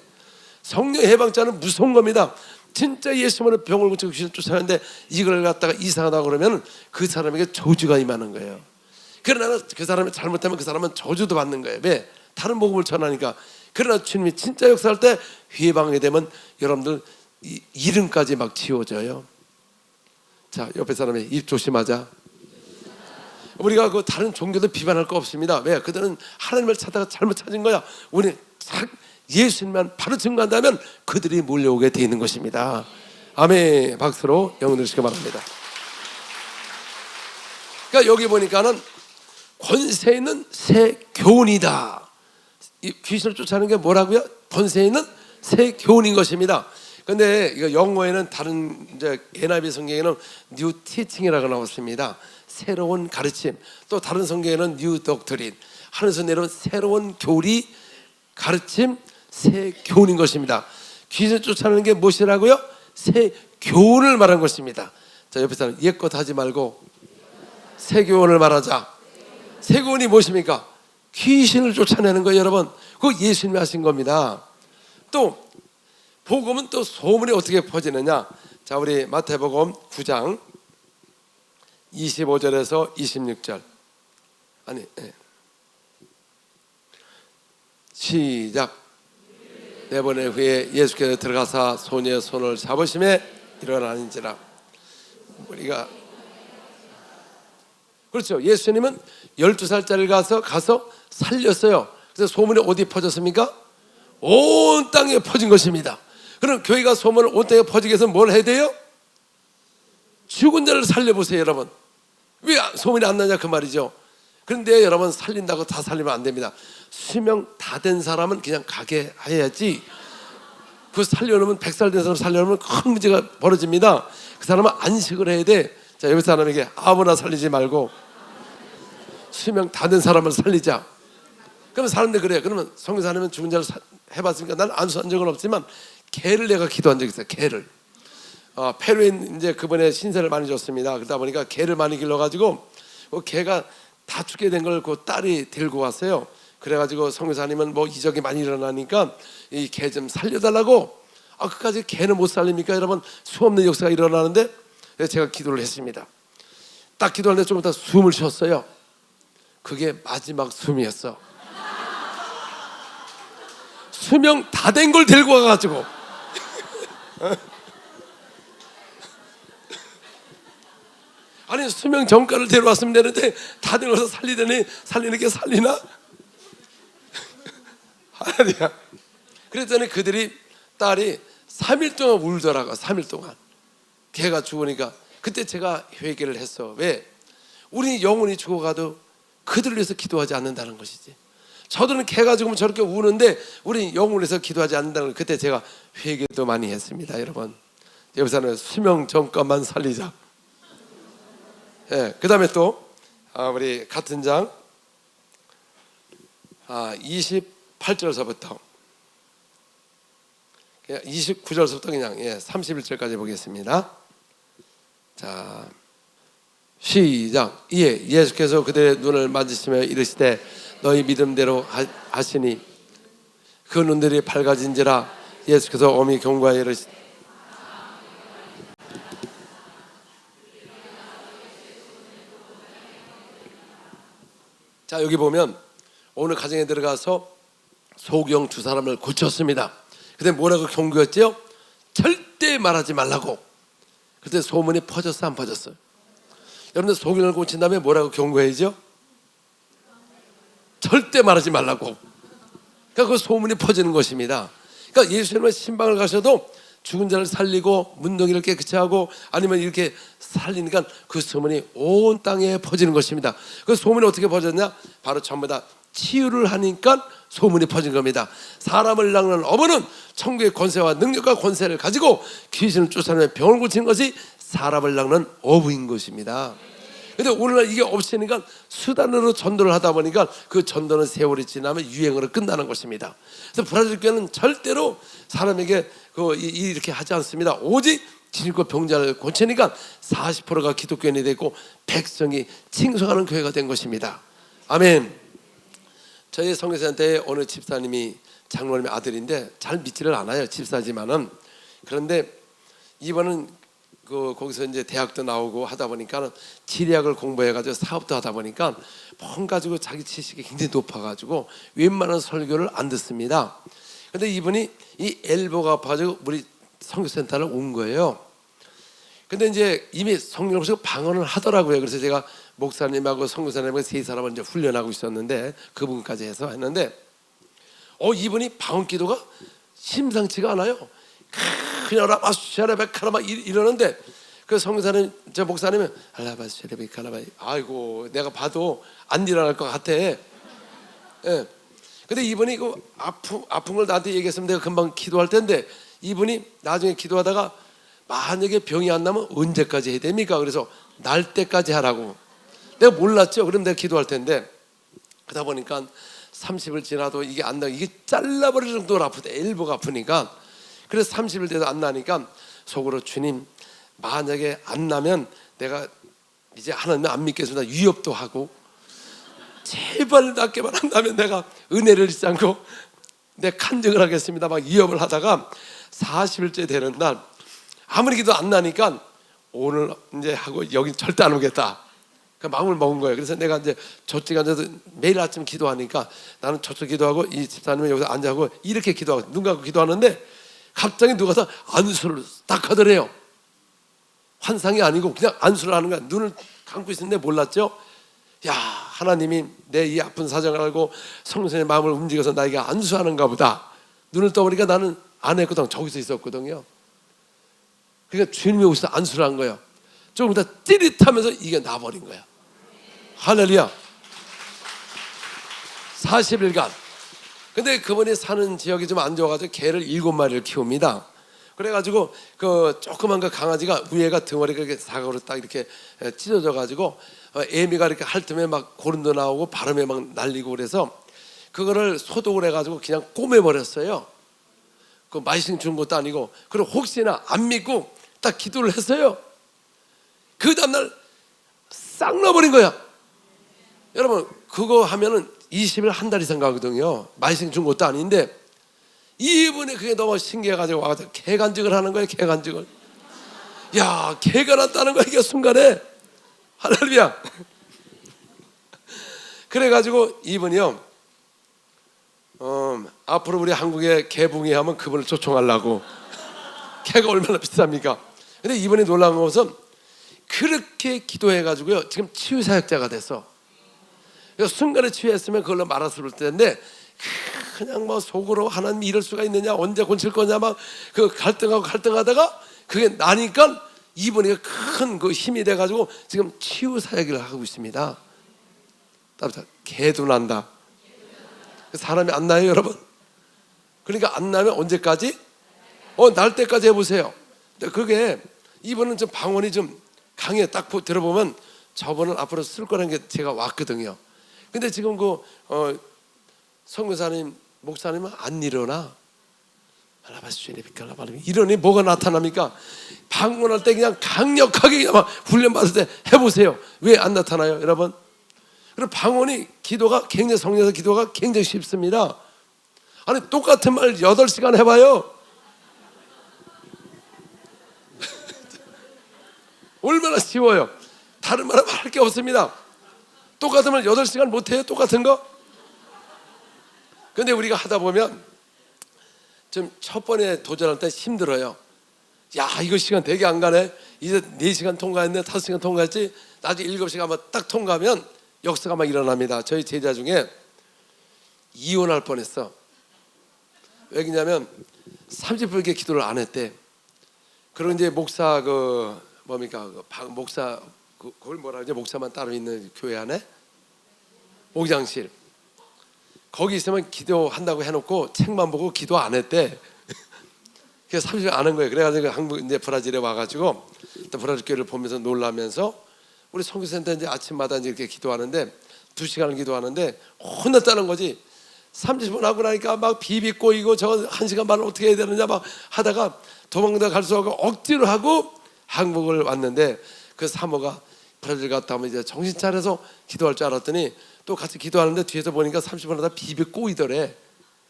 Speaker 1: 성령 해방자는 무서운 겁니다. 진짜 예수님으로 병을 고치고 귀신 쫓아내는데 이걸 갖다가 이상하다고 그러면 그 사람에게 저주가 임하는 거예요. 그러나 그 사람이 잘못하면 그 사람은 저주도 받는 거예요. 왜? 다른 복음을 전하니까. 그러나 주님이 진짜 역사할 때 회방하게 되면 여러분들 이름까지 막 지워져요. 자, 옆에 사람의 입 조심하자. 우리가 그 다른 종교도 비판할 거 없습니다. 왜? 그들은 하나님을 찾다가 잘못 찾은 거야. 우리는 예수님만 바로 증거한다면 그들이 몰려오게 돼 있는 것입니다. 아멘. 박수로 영혼 드시기 바랍니다. 그러니까 여기 보니까는 권세 있는 새 교훈이다. 이 귀신을 쫓아내는 게 뭐라고요? 권세 있는 새 교훈인 것입니다. 근데 이거 영어에는 다른 이제 NIV 성경에는 뉴 티칭이라고 나왔습니다. 새로운 가르침. 또 다른 성경에는 뉴 독트린. 하늘에서 내려온 새로운 교리, 가르침, 새 교훈인 것입니다. 귀신 쫓아내는 게 무엇이라고요? 새 교훈을 말한 것입니다. 자, 옆에 사람 옛것 하지 말고 새 교훈을 말하자. 새 교훈이 무엇입니까? 귀신을 쫓아내는 거예요, 여러분. 그거 예수님이 하신 겁니다. 또 복음은 또 소문이 어떻게 퍼지느냐? 자, 우리 마태복음 9장 25절에서 26절. 아니, 시작. 네 번의 후에 예수께서 들어가사 소녀의 손을 잡으심에 일어나는지라. 우리가 그렇죠. 예수님은 12살짜리를 가서 살렸어요. 그래서 소문이 어디 퍼졌습니까? 온 땅에 퍼진 것입니다. 그럼 교회가 소문을 온 땅에 퍼지기 위해서 뭘 해야 돼요? 죽은 자를 살려보세요, 여러분. 왜 소문이 안 나냐 그 말이죠. 그런데 여러분, 살린다고 다 살리면 안 됩니다. 수명 다 된 사람은 그냥 가게 해야지. 그 살려놓으면 100살 된 사람 살려놓으면 큰 문제가 벌어집니다. 그 사람은 안식을 해야 돼. 자, 옆에 사람에게 아무나 살리지 말고 수명 다 된 사람을 살리자. 그러면 사람들 그래요. 그러면 성교사님은 죽은 자를 해봤으니까 나는 안수한 적은 없지만 개를 내가 기도한 적이 있어요. 개를. 페루에 이제 그번에 신세를 많이 줬습니다. 그러다 보니까 개를 많이 길러가지고 그 개가 다 죽게 된 걸 그 딸이 들고 왔어요. 그래가지고 성교사님은 뭐 이적이 많이 일어나니까 이 개 좀 살려달라고. 그까지 개는 못 살립니까, 여러분? 수없는 역사가 일어나는데 제가 기도를 했습니다. 딱 기도하는데 좀 이따 숨을 쉬었어요. 그게 마지막 숨이었어. 수명 다 된 걸 들고 와가지고 아니, 수명 전가를 데려왔으면 되는데 다 된 것을 살리더니 살리는 게 살리나? 하나님이야. 그랬더니 그들이 딸이 3일 동안 울더라고. 3일 동안 걔가 죽으니까. 그때 제가 회개를 했어. 왜? 우리 영혼이 죽어가도 그들을 위해서 기도하지 않는다는 것이지. 저들은 개가 죽으면 저렇게 우는데 우리 영혼을 위해서 기도하지 않는다는 걸 그때 제가 회개도 많이 했습니다. 여러분, 여기서는 수명 전까만 살리자. 그 다음에 또 우리 같은 장 28절서부터 29절서부터 그냥 31절까지 보겠습니다. 자, 시작. 이에 예수께서 그들의 눈을 만지시며 이르시되 너희 믿음대로 하시니 그 눈들이 밝아진지라. 예수께서 엄히 경고하여 이르시되. 자, 여기 보면 오늘 가정에 들어가서 소경 두 사람을 고쳤습니다. 그때 뭐라고 경고했죠? 절대 말하지 말라고. 그때 소문이 퍼졌어, 안 퍼졌어요? 여러분들 소경을 고친 다음에 뭐라고 경고해야죠? 절대 말하지 말라고. 그러니까 그 소문이 퍼지는 것입니다. 그러니까 예수님은 신방을 가셔도 죽은 자를 살리고 문둥이를 깨끗이 하고 아니면 이렇게 살리니까 그 소문이 온 땅에 퍼지는 것입니다. 그 소문이 어떻게 퍼졌냐? 바로 전부 다 치유를 하니까 소문이 퍼진 겁니다. 사람을 낚는 어부는 천국의 권세와 능력과 권세를 가지고 귀신을 쫓아내며 병을 고치는 것이 사람을 낚는 어부인 것입니다. 근데 오늘날 이게 없으니까 수단으로 전도를 하다 보니까 그 전도는 세월이 지나면 유행으로 끝나는 것입니다. 그래서 브라질 교회는 절대로 사람에게 이렇게 하지 않습니다. 오직 진실과 병자를 고치니까 40%가 기독교인이 되고 백성이 칭송하는 교회가 된 것입니다. 아멘. 저희 선교사한테 어느 집사님이 장로님의 아들인데 잘 믿지를 않아요. 집사지만은. 그런데 이번은 거기서 이제 대학도 나오고 하다 보니까 지리학을 공부해가지고 사업도 하다 보니까 뭔 가지고 자기 지식이 굉장히 높아가지고 웬만한 설교를 안 듣습니다. 근데 이분이 이 엘보가 아파가지고 우리 선교센터를 온 거예요. 근데 이제 이미 성령 없이 방언을 하더라고요. 그래서 제가 목사님하고 선교사님하고 세 사람을 이제 훈련하고 있었는데 그분까지 해서 했는데 이분이 방언 기도가 심상치가 않아요. 그냥 라바샤레베카라바 이러는데 그 성교사님 저 목사님은 알라바샤레베카라바 아이고 내가 봐도 안 일어날 것 같아. 예. 근데 이분이 그 아픈 걸 나한테 얘기했으면 내가 금방 기도할 텐데 이분이 나중에 기도하다가 만약에 병이 안 나면 언제까지 해야 됩니까? 그래서 날 때까지 하라고. 내가 몰랐죠. 그럼 내가 기도할 텐데 그러다 보니까 30일 지나도 이게 안 나, 이게 잘라버릴 정도로 아프다. 엘보가 아프니까. 그래서 30일 돼도 안 나니까 속으로 주님 만약에 안 나면 내가 이제 하나님 안 믿겠습니다. 위협도 하고 제발 낫게만 안 나면 내가 은혜를 잊지 않고 내 간증을 하겠습니다. 막 위협을 하다가 40일째 되는 날 아무리 기도 안 나니까 오늘 이제 하고 여기 절대 안 오겠다. 그 마음을 먹은 거예요. 그래서 내가 이제 저쪽에 앉아서 매일 아침 기도하니까 나는 저쪽 기도하고 이 집사님은 여기서 앉아고 이렇게 기도하고 눈 감고 기도하는데 갑자기 누가 서 안수를 딱 하더래요. 환상이 아니고 그냥 안수를 하는 거야. 눈을 감고 있었는데 몰랐죠. 야, 하나님이 내 이 아픈 사정을 알고 성령의 마음을 움직여서 나에게 안수하는가 보다. 눈을 떠보니까 나는 안 했거든. 저기서 있었거든요. 그러니까 주님이 오셔서 안수를 한 거예요. 조금 더 찌릿하면서 이게 나버린 거야. 할렐루야. 40일간. 근데 그분이 사는 지역이 좀 안 좋아가지고 개를 7마리를 키웁니다. 그래가지고 그 조그만 그 강아지가 위에가 덩어리가 이렇게 사각으로 딱 이렇게 찢어져가지고 애미가 이렇게 핥으면 막 고름도 나오고 바람에 막 날리고 그래서 그거를 소독을 해가지고 그냥 꼬매버렸어요. 그 마이싱 준 것도 아니고. 그리고 혹시나 안 믿고 딱 기도를 했어요. 그 다음날 싹 넣어버린 거야. 여러분 그거 하면은 20일 한 달 이상 가거든요. 마이싱 준 것도 아닌데 이분이 그게 너무 신기해가지고 와서 개간증을 하는 거예요. 개간증을. 야, 개가 났다는 거야 이게 순간에. 할렐루야. 그래가지고 이분이요 앞으로 우리 한국에 개붕이 하면 그분을 초청하려고. 개가 얼마나 비쌉니까? 근데 이분이 놀라운 것은 그렇게 기도해가지고요 지금 치유사역자가 됐어. 그래서 순간에 치유했으면 그걸로 말았을 텐데 그냥 뭐 속으로 하나님 이럴 수가 있느냐, 언제 고칠 거냐 막 그 갈등하다가 그게 나니까 이분이 큰 그 힘이 돼가지고 지금 치유사역을 하고 있습니다. 개도 난다. 사람이 안 나요 여러분? 그러니까 안 나면 언제까지? 날 때까지 해보세요. 그게 이분은 좀 방언이 좀 강해. 딱 들어보면 저분은 앞으로 쓸 거라는 게 제가 왔거든요. 근데 지금 그 선교사님 목사님은 안 일어나. 이러니 뭐가 나타납니까? 방언할 때 그냥 강력하게 그냥 막 훈련받을 때 해보세요. 왜 안 나타나요 여러분? 그리고 방언이 기도가 굉장히 성령에서 기도가 굉장히 쉽습니다. 아니 똑같은 말 8시간 해봐요. 얼마나 쉬워요. 다른 말은 할 게 없습니다. 똑같은 말 8시간 못해요. 똑같은 거. 근데 우리가 하다 보면 좀 첫 번에 도전할 때 힘들어요. 야, 이거 시간 되게 안 가네. 이제 4시간 통과했네, 5시간 통과했지. 나중에 7시간 딱 통과하면 역사가 막 일어납니다. 저희 제자 중에 이혼할 뻔했어. 왜냐면 30분께 기도를 안 했대. 그리고 이제 목사 목사 그걸 뭐라 그러지? 목사만 따로 있는 교회 안에 목장실. 거기 있으면 기도한다고 해놓고 책만 보고 기도 안 했대. 그래서 30일 안 한 거예요. 그래가지고 한국 이제 브라질에 와가지고 또 브라질 교회를 보면서 놀라면서 우리 선교센터 이제 아침마다 이제 이렇게 기도하는데 2시간을 기도하는데 혼났다는 거지. 30분 하고 나니까 막 비비 꼬이고 저 1시간 반을 어떻게 해야 되느냐 막 하다가 도망다 갈 수 없고 억지로 하고 한국을 왔는데 그 사모가 브라질 갔다 오면 이제 정신 차려서 기도할 줄 알았더니 또 같이 기도하는데 뒤에서 보니까 30분 하다 비비 꼬이더래.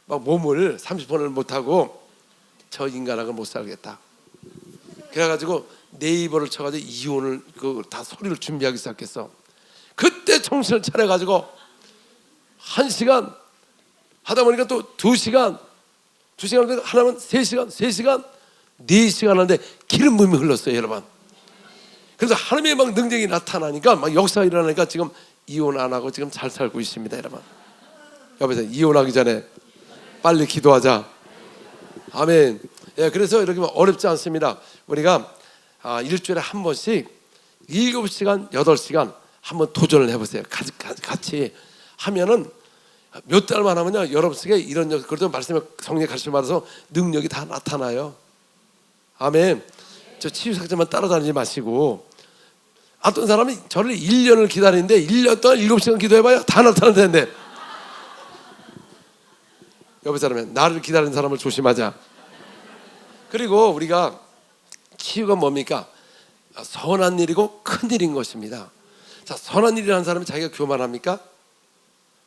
Speaker 1: 막 몸을 30분을 못하고 저 인간하고 못 살겠다. 그래가지고 네이버를 쳐가지고 이혼을 다 소리를 준비하기 시작했어. 그때 정신을 차려가지고 1시간 하다 보니까 또 2시간 하나면 3시간 4시간 하는데 기름 부음이 흘렀어요, 여러분. 그래서 하나님의 막 능력이 나타나니까 막 역사가 일어나니까 지금 이혼 안 하고 지금 잘 살고 있습니다, 여러분. 옆에서 이혼하기 전에 빨리 기도하자. 아멘. 예, 그래서 이렇게 어렵지 않습니다. 우리가 일주일에 한 번씩 7시간, 8시간 한번 도전을 해보세요. 같이 하면은 몇 달만 하면요, 여러분 속에 이런 그래도 말씀에 성령의 가르침을 받아서 능력이 다 나타나요. 아멘. 저 치유사역자만 따라다니지 마시고, 어떤 사람이 저를 1년을 기다리는데 1년 동안 7시간 기도해봐야 다 나타날 텐데. 옆에 사람은 나를 기다리는 사람을 조심하자. 그리고 우리가 치유가 뭡니까? 선한 일이고 큰 일인 것입니다. 자, 선한 일을 하는 사람이 자기가 교만합니까?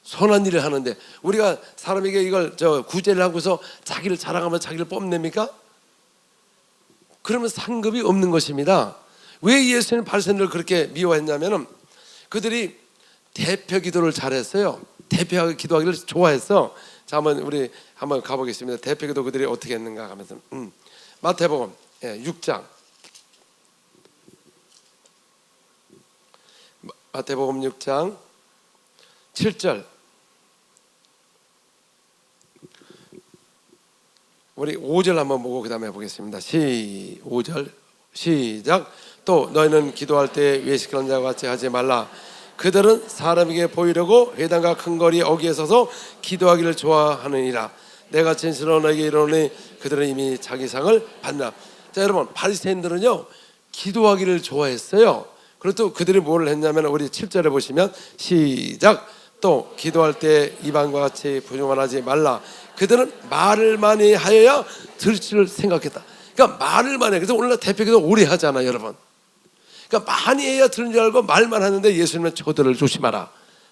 Speaker 1: 선한 일을 하는데 우리가 사람에게 이걸 구제를 하고서 자기를 자랑하면 자기를 뽐냅니까? 그러면 상급이 없는 것입니다. 왜 예수님 바리새인들을 그렇게 미워했냐면은 그들이 대표 기도를 잘했어요. 대표 기도하기를 좋아했어. 자, 우리 한번 가보겠습니다. 대표 기도 그들이 어떻게 했는가 하면서 마태복음 6장 마태복음 6장 7절 우리 5절 한번 보고 그 다음에 보겠습니다. 5절 시작. 또 너희는 기도할 때 외식하는 자와 같이 하지 말라. 그들은 사람에게 보이려고 회당과 큰 거리 어귀에 서서 기도하기를 좋아하느니라. 내가 진실로 너에게 이르노니 그들은 이미 자기 상을 받나. 자, 여러분, 바리새인들은요 기도하기를 좋아했어요. 그리고 또 그들이 뭘 했냐면 우리 7절에 보시면 시작. 또 기도할 때 이방과 같이 부정하지 말라. 그들은 말을 많이 하여야 들을 줄 생각했다. 그러니까 말을 많이 해. 그래서 오늘날 대표기도 오래 하잖아, 여러분. 그러니까 많이 해야 들은 줄 알고 말만 하는데 예수님은 저들을 조심하라.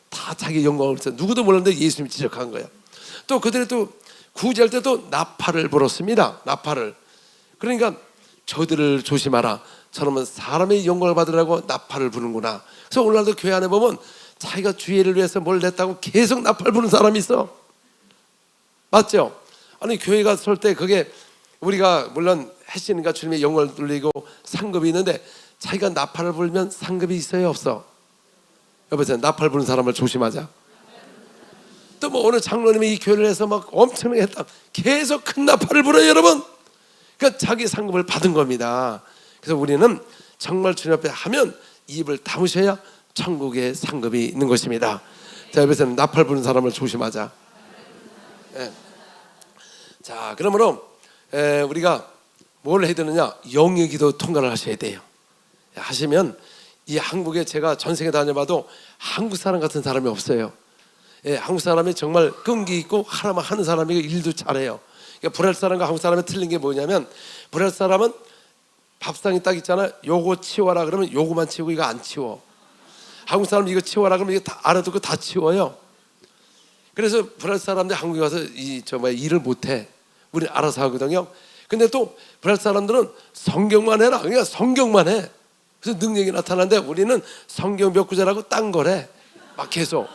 Speaker 1: 다 자기 영광을 위해서 누구도 몰랐는데 예수님이 지적한 거예요. 또 그들이 또 구제할 때도 나팔을 불었습니다. 나팔을. 그러니까 저들을 조심하라. 저놈은 사람의 영광을 받으라고 나팔을 부는구나. 그래서 오늘날도 교회 안에 보면 자기가 주의를 위해서 뭘 냈다고 계속 나팔 부는 사람이 있어. 맞죠? 아니 교회가 설 때 그게 우리가 물론 해시니까 주님의 영광을 돌리고 상급이 있는데 자기가 나팔을 불면 상급이 있어요, 없어? 여보세요, 나팔 부는 사람을 조심하자. 또 뭐 오늘 장로님이 이 교회를 해서 막 엄청나게 했다. 계속 큰 나팔을 불어요, 여러분. 그러니까 자기 상급을 받은 겁니다. 그래서 우리는 정말 주님 앞에 하면 입을 다무셔야 천국의 상급이 있는 것입니다. 자, 여기서는 나팔 부는 사람을 조심하자. 예. 자, 그러므로 우리가 뭘 해야 되느냐? 영의 기도 통과를 하셔야 돼요. 하시면 이 한국에 제가 전생에 다녀봐도 한국 사람 같은 사람이 없어요. 예, 한국 사람이 정말 끈기 있고 하나만 하는 사람이 일도 잘해요. 그러니까 브라질 사람과 한국 사람의 틀린 게 뭐냐면 브라질 사람은 밥상이 딱 있잖아. 요거 치워라 그러면 요거만 치우고 이거 안 치워. 한국 사람 이거 치워라 그러면 이거 다 알아듣고 다 치워요. 그래서 브라질 사람들이 한국에 와서 일을 못해. 우리 알아서 하거든요. 근데 또 브라질 사람들은 성경만 해라. 그러니까 성경만 해. 그래서 능력이 나타나는데 우리는 성경 몇 구절하고 딴 거래. 막 계속.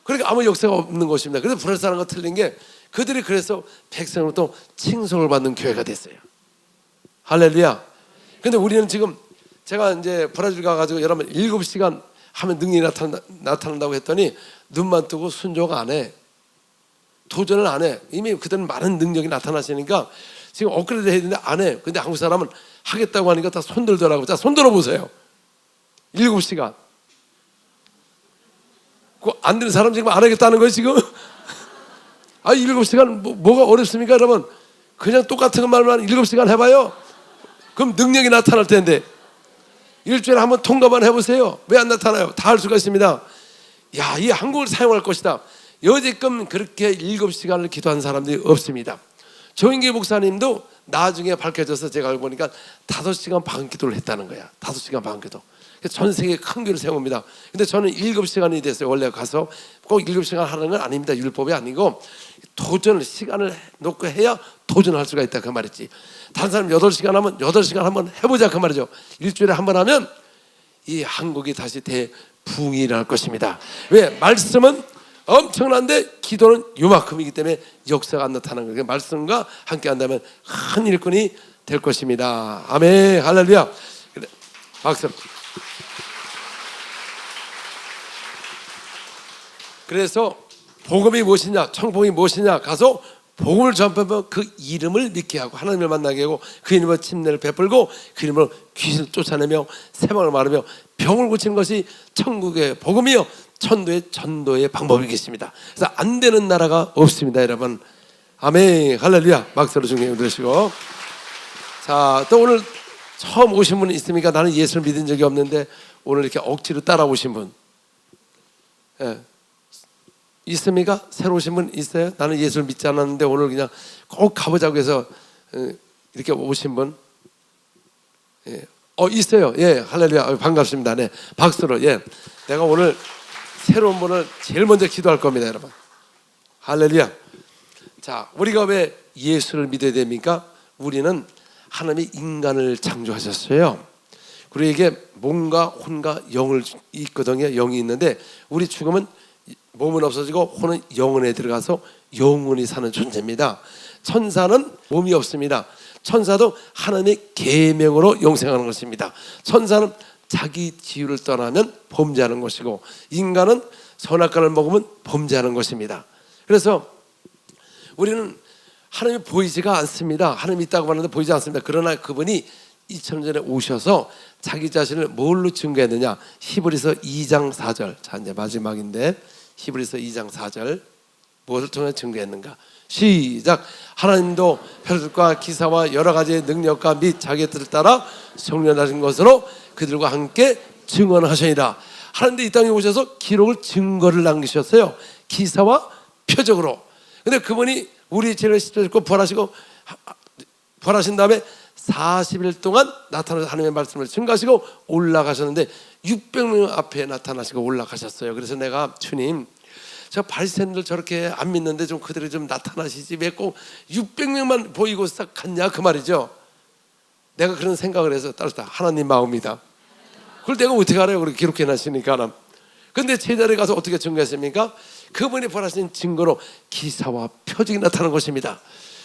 Speaker 1: 그러니까 아무 역사가 없는 것입니다. 그래서 브라질 사람과 틀린 게 그들이 그래서 백성으로부터 칭송을 받는 교회가 됐어요. 할렐루야. 근데 우리는 지금 제가 이제 브라질 가가지고 여러분 7시간 하면 능력이 나타난다고 했더니 눈만 뜨고 순종을 안 해. 도전을 안 해. 이미 그들은 많은 능력이 나타나시니까 지금 업그레이드 해야 되는데 안 해. 근데 한국 사람은 하겠다고 하니까 다 손들더라고. 자, 손 들어보세요. 7시간. 안 되는 사람 지금 안 하겠다는 거예요, 지금? 7시간 뭐가 어렵습니까, 여러분? 그냥 똑같은 말만 7시간 해봐요. 그럼 능력이 나타날 텐데. 일주일에 한번 통과만 해보세요. 왜 안 나타나요? 다 할 수가 있습니다. 야, 이 한국을 사용할 것이다. 여지껏 그렇게 7시간을 기도한 사람들이 없습니다. 조인기 목사님도 나중에 밝혀져서 제가 알고 보니까 5시간 반 기도를 했다는 거야. 5시간 반 기도. 전 세계에 큰 교회를 세웁니다. 근데 저는 7시간이 됐어요. 원래 가서 꼭 7시간 하는 건 아닙니다. 율법이 아니고 도전을 시간을 놓고 해야 도전할 수가 있다 그 말이지. 다른 사람 8시간 하면 8시간 한번 해보자 그 말이죠. 일주일에 한 번 하면 이 한국이 다시 대부흥이 일어날 것입니다. 왜? 말씀은 엄청난데 기도는 요만큼이기 때문에 역사가 안 나타나는 거예요. 말씀과 함께 한다면 큰 일꾼이 될 것입니다. 아멘. 할렐루야. 박수. 그래서 복음이 무엇이냐, 청복이 무엇이냐 가서 복음을 전파하면 그 이름을 믿게 하고 하나님을 만나게 하고 그 이름으로 침례를 베풀고 그 이름으로 귀신을 쫓아내며 새방을 말하며 병을 고치는 것이 천국의 복음이요 천도의 전도의 방법이겠습니다. 그래서 안 되는 나라가 없습니다, 여러분. 아멘. 할렐루야. 박수로 중에 들으시고. 자, 또 오늘 처음 오신 분 있습니까? 나는 예수를 믿은 적이 없는데 오늘 이렇게 억지로 따라오신 분. 예. 있습니까? 새로 오신 분 있어요? 나는 예수를 믿지 않았는데 오늘 그냥 꼭 가보자고 해서 이렇게 오신 분. 예. 있어요. 예, 할렐루야. 반갑습니다. 네, 박수로. 예, 내가 오늘 새로운 분을 제일 먼저 기도할 겁니다, 여러분. 할렐루야. 자, 우리가 왜 예수를 믿어야 됩니까? 우리는 하나님이 인간을 창조하셨어요. 우리에게 몸과 혼과 영을 있거든요. 영이 있는데 우리 죽으면 몸은 없어지고 혼은 영혼에 들어가서 영원히 사는 존재입니다. 천사는 몸이 없습니다. 천사도 하나님의 계명으로 영생하는 것입니다. 천사는 자기 지유를 떠나면 범죄하는 것이고 인간은 선악과를 먹으면 범죄하는 것입니다. 그래서 우리는 하나님이 보이지가 않습니다. 하나님이 있다고 하는데 보이지 않습니다. 그러나 그분이 2000년 전에 오셔서 자기 자신을 뭘로 증거했느냐? 히브리서 2장 4절. 자, 이제 마지막인데 히브리서 2장 4절 무엇을 통해 증거했는가? 시작. 하나님도 표적과 기사와 여러 가지의 능력과 및 자기의 뜻을 따라 성령하신 것으로 그들과 함께 증언하시니라. 하나님도 이 땅에 오셔서 기록을 증거를 남기셨어요. 기사와 표적으로. 근데 그분이 우리 죄를 씻어주고 부활하신 다음에 40일 동안 나타나서 하나님의 말씀을 증거하시고 올라가셨는데 600명 앞에 나타나시고 올라가셨어요. 그래서 내가 주님, 저 바리새인들 저렇게 안 믿는데 좀 그들이 좀 나타나시지 왜 꼭 600명만 보이고 싹 갔냐 그 말이죠. 내가 그런 생각을 해서 따랐다. 하나님 마음이다. 그걸 내가 어떻게 알아요? 그렇게 기록해 놨으니까. 근데 제자리에 가서 어떻게 증거했습니까? 그분이 벌하신 증거로 기사와 표적이 나타난 것입니다.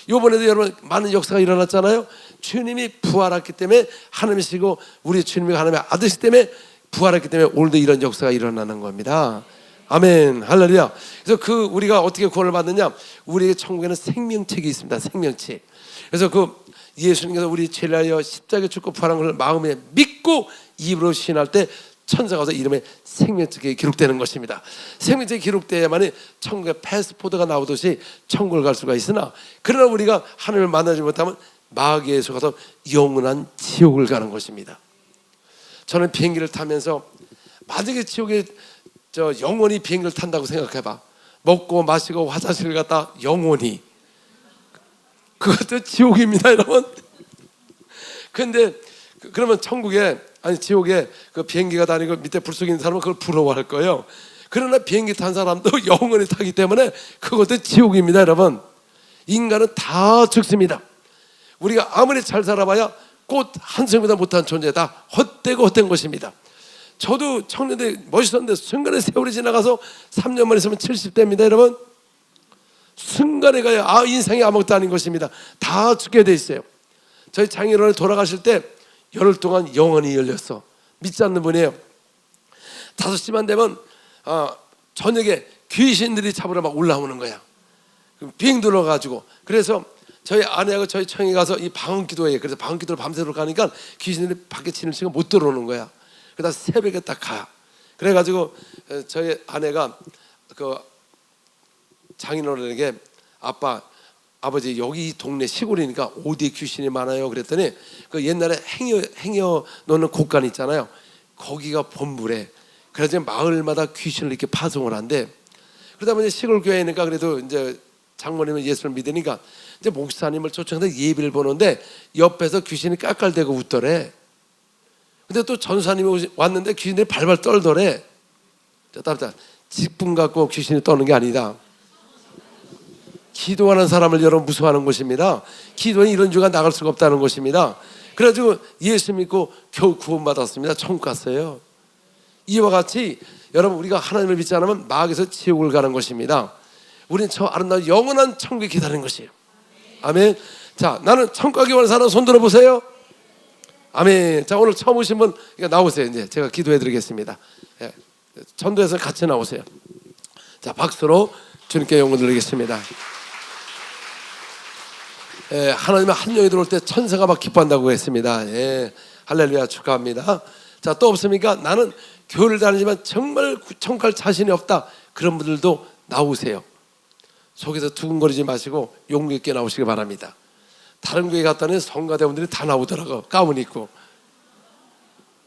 Speaker 1: 이번에도 여러분 많은 역사가 일어났잖아요. 주님이 부활했기 때문에 하나님이시고 우리 주님이 하나님의 아들이기 때문에 부활했기 때문에 오늘도 이런 역사가 일어나는 겁니다. 아멘. 할렐루야. 그래서 우리가 어떻게 구원을 받느냐? 우리의 천국에는 생명책이 있습니다. 생명책. 그래서 예수님께서 우리 죄를 하여 십자가에 죽고 부활한 것을 마음에 믿고 입으로 시인할 때 천사가 와서 이름에 생명책에 기록되는 것입니다. 생명책에 기록돼야만이 천국의 패스포드가 나오듯이 천국을 갈 수가 있으나 그러나 우리가 하나님을 만나지 못하면 마귀에 속아서 영원한 지옥을 가는 것입니다. 저는 비행기를 타면서 만약에 지옥에 영원히 비행기를 탄다고 생각해봐. 먹고 마시고 화장실을 갔다 영원히. 그것도 지옥입니다, 여러분. 근데 그러면 천국에 지옥에 그 비행기가 다니고 밑에 불 속에 있는 사람은 그걸 부러워할 거예요. 그러나 비행기 탄 사람도 영원히 타기 때문에 그것도 지옥입니다, 여러분. 인간은 다 죽습니다. 우리가 아무리 잘 살아봐야 꽃 한 송이보다 못한 존재다. 헛되고 헛된 것입니다. 저도 청년 때 멋있었는데 순간에 세월이 지나가서 3년만 있으면 70대입니다, 여러분. 순간에 가야 인생이 아무것도 아닌 것입니다. 다 죽게 돼 있어요. 저희 장인어른이 돌아가실 때 열흘 동안 영원히 열렸어. 믿지 않는 분이에요. 5시만 되면 저녁에 귀신들이 잡으러 막 올라오는 거야. 비행 들어가지고. 그래서 저희 아내하고 저희 청이 가서 이 방언기도에 그래서 방언기도를 밤새도록 가니까 귀신들이 밖에 진을 치고 못 들어오는 거야. 그러다 새벽에 딱 가. 그래가지고 저희 아내가 그 장인어른에게 아빠 아버지 여기 이 동네 시골이니까 어디에 귀신이 많아요? 그랬더니 그 옛날에 행여 놓는 곳간 있잖아요. 거기가 본부래. 그래서 마을마다 귀신을 이렇게 파송을 한대. 그러다 보니 시골 교회니까 그래도 이제 장모님은 예수를 믿으니까 이제 목사님을 초청해서 예비를 보는데 옆에서 귀신이 깔깔대고 웃더래. 근데 또 전사님이 왔는데 귀신들이 발발 떨더래. 자, 직분 갖고 귀신이 떠는 게 아니다. 기도하는 사람을 여러분 무서워하는 것입니다. 기도는 이런 죄가 나갈 수가 없다는 것입니다. 그래가지고 예수 믿고 겨우 구원받았습니다. 천국 갔어요. 이와 같이 여러분 우리가 하나님을 믿지 않으면 마귀에서 지옥을 가는 것입니다. 우리는 저 아름다운 영원한 천국이 기다리는 것이에요. 아멘. 자, 나는 천국 가기 원하는 사람 손 들어보세요. 아멘. 자, 오늘 처음 오신 분 나오세요. 이제 제가 기도해 드리겠습니다. 예. 전도에서 같이 나오세요. 자, 박수로 주님께 영광 드리겠습니다. 예, 하나님의 한 영이 들어올 때 천사가 막 기뻐한다고 했습니다. 예, 할렐루야 축하합니다. 자, 또 없습니까? 나는 교회를 다니지만 정말 천국할 자신이 없다. 그런 분들도 나오세요. 속에서 두근거리지 마시고 용기 있게 나오시기 바랍니다. 다른 교회 갔다는 성가대원들이 다 나오더라고. 가운 입고.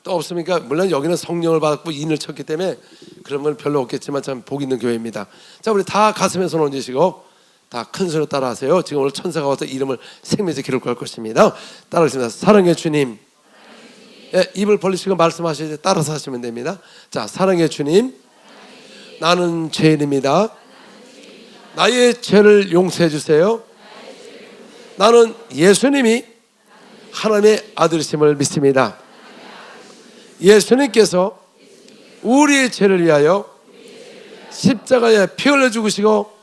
Speaker 1: 또 없습니까? 물론 여기는 성령을 받고 인을 쳤기 때문에 그런 건 별로 없겠지만 참 복 있는 교회입니다. 자, 우리 다 가슴에 손 얹으시고 다 큰 소리로 따라하세요. 지금 오늘 천사가 와서 이름을 생명에서 기록할 것입니다. 따라하겠습니다. 사랑의 주님. 예, 입을 벌리시고 말씀하시지 따라서 하시면 됩니다. 자, 사랑의 주님. 나는 죄인입니다. 나의 죄를 용서해 주세요. 나는 예수님이 하나님의 아들이심을 믿습니다. 예수님께서 우리의 죄를 위하여 십자가에 피 흘려 죽으시고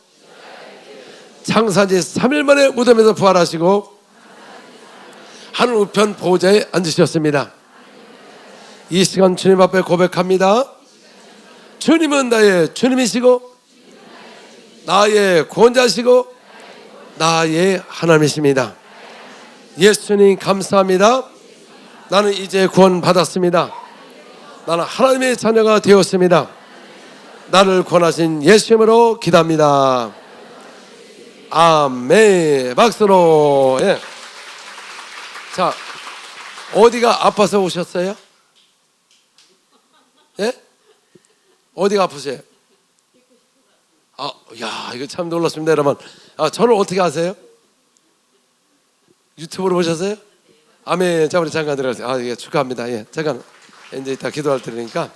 Speaker 1: 장사지 3일 만에 무덤에서 부활하시고 하늘 우편 보좌에 앉으셨습니다. 이 시간 주님 앞에 고백합니다. 주님은 나의 주님이시고 나의 구원자시고 나의 하나님이십니다. 예수님 감사합니다. 나는 이제 구원 받았습니다. 나는 하나님의 자녀가 되었습니다. 나를 구원하신 예수님으로 기도합니다. 아멘. 박수로. 예. 자, 어디가 아파서 오셨어요? 예? 어디가 아프세요? 야, 이거 참 놀랐습니다, 여러분. 저를 어떻게 아세요? 유튜브로 보셨어요? 아멘. 자, 우리 잠깐 들어가세요. 예, 축하합니다. 예, 잠깐 이제 이따 기도할 테니까.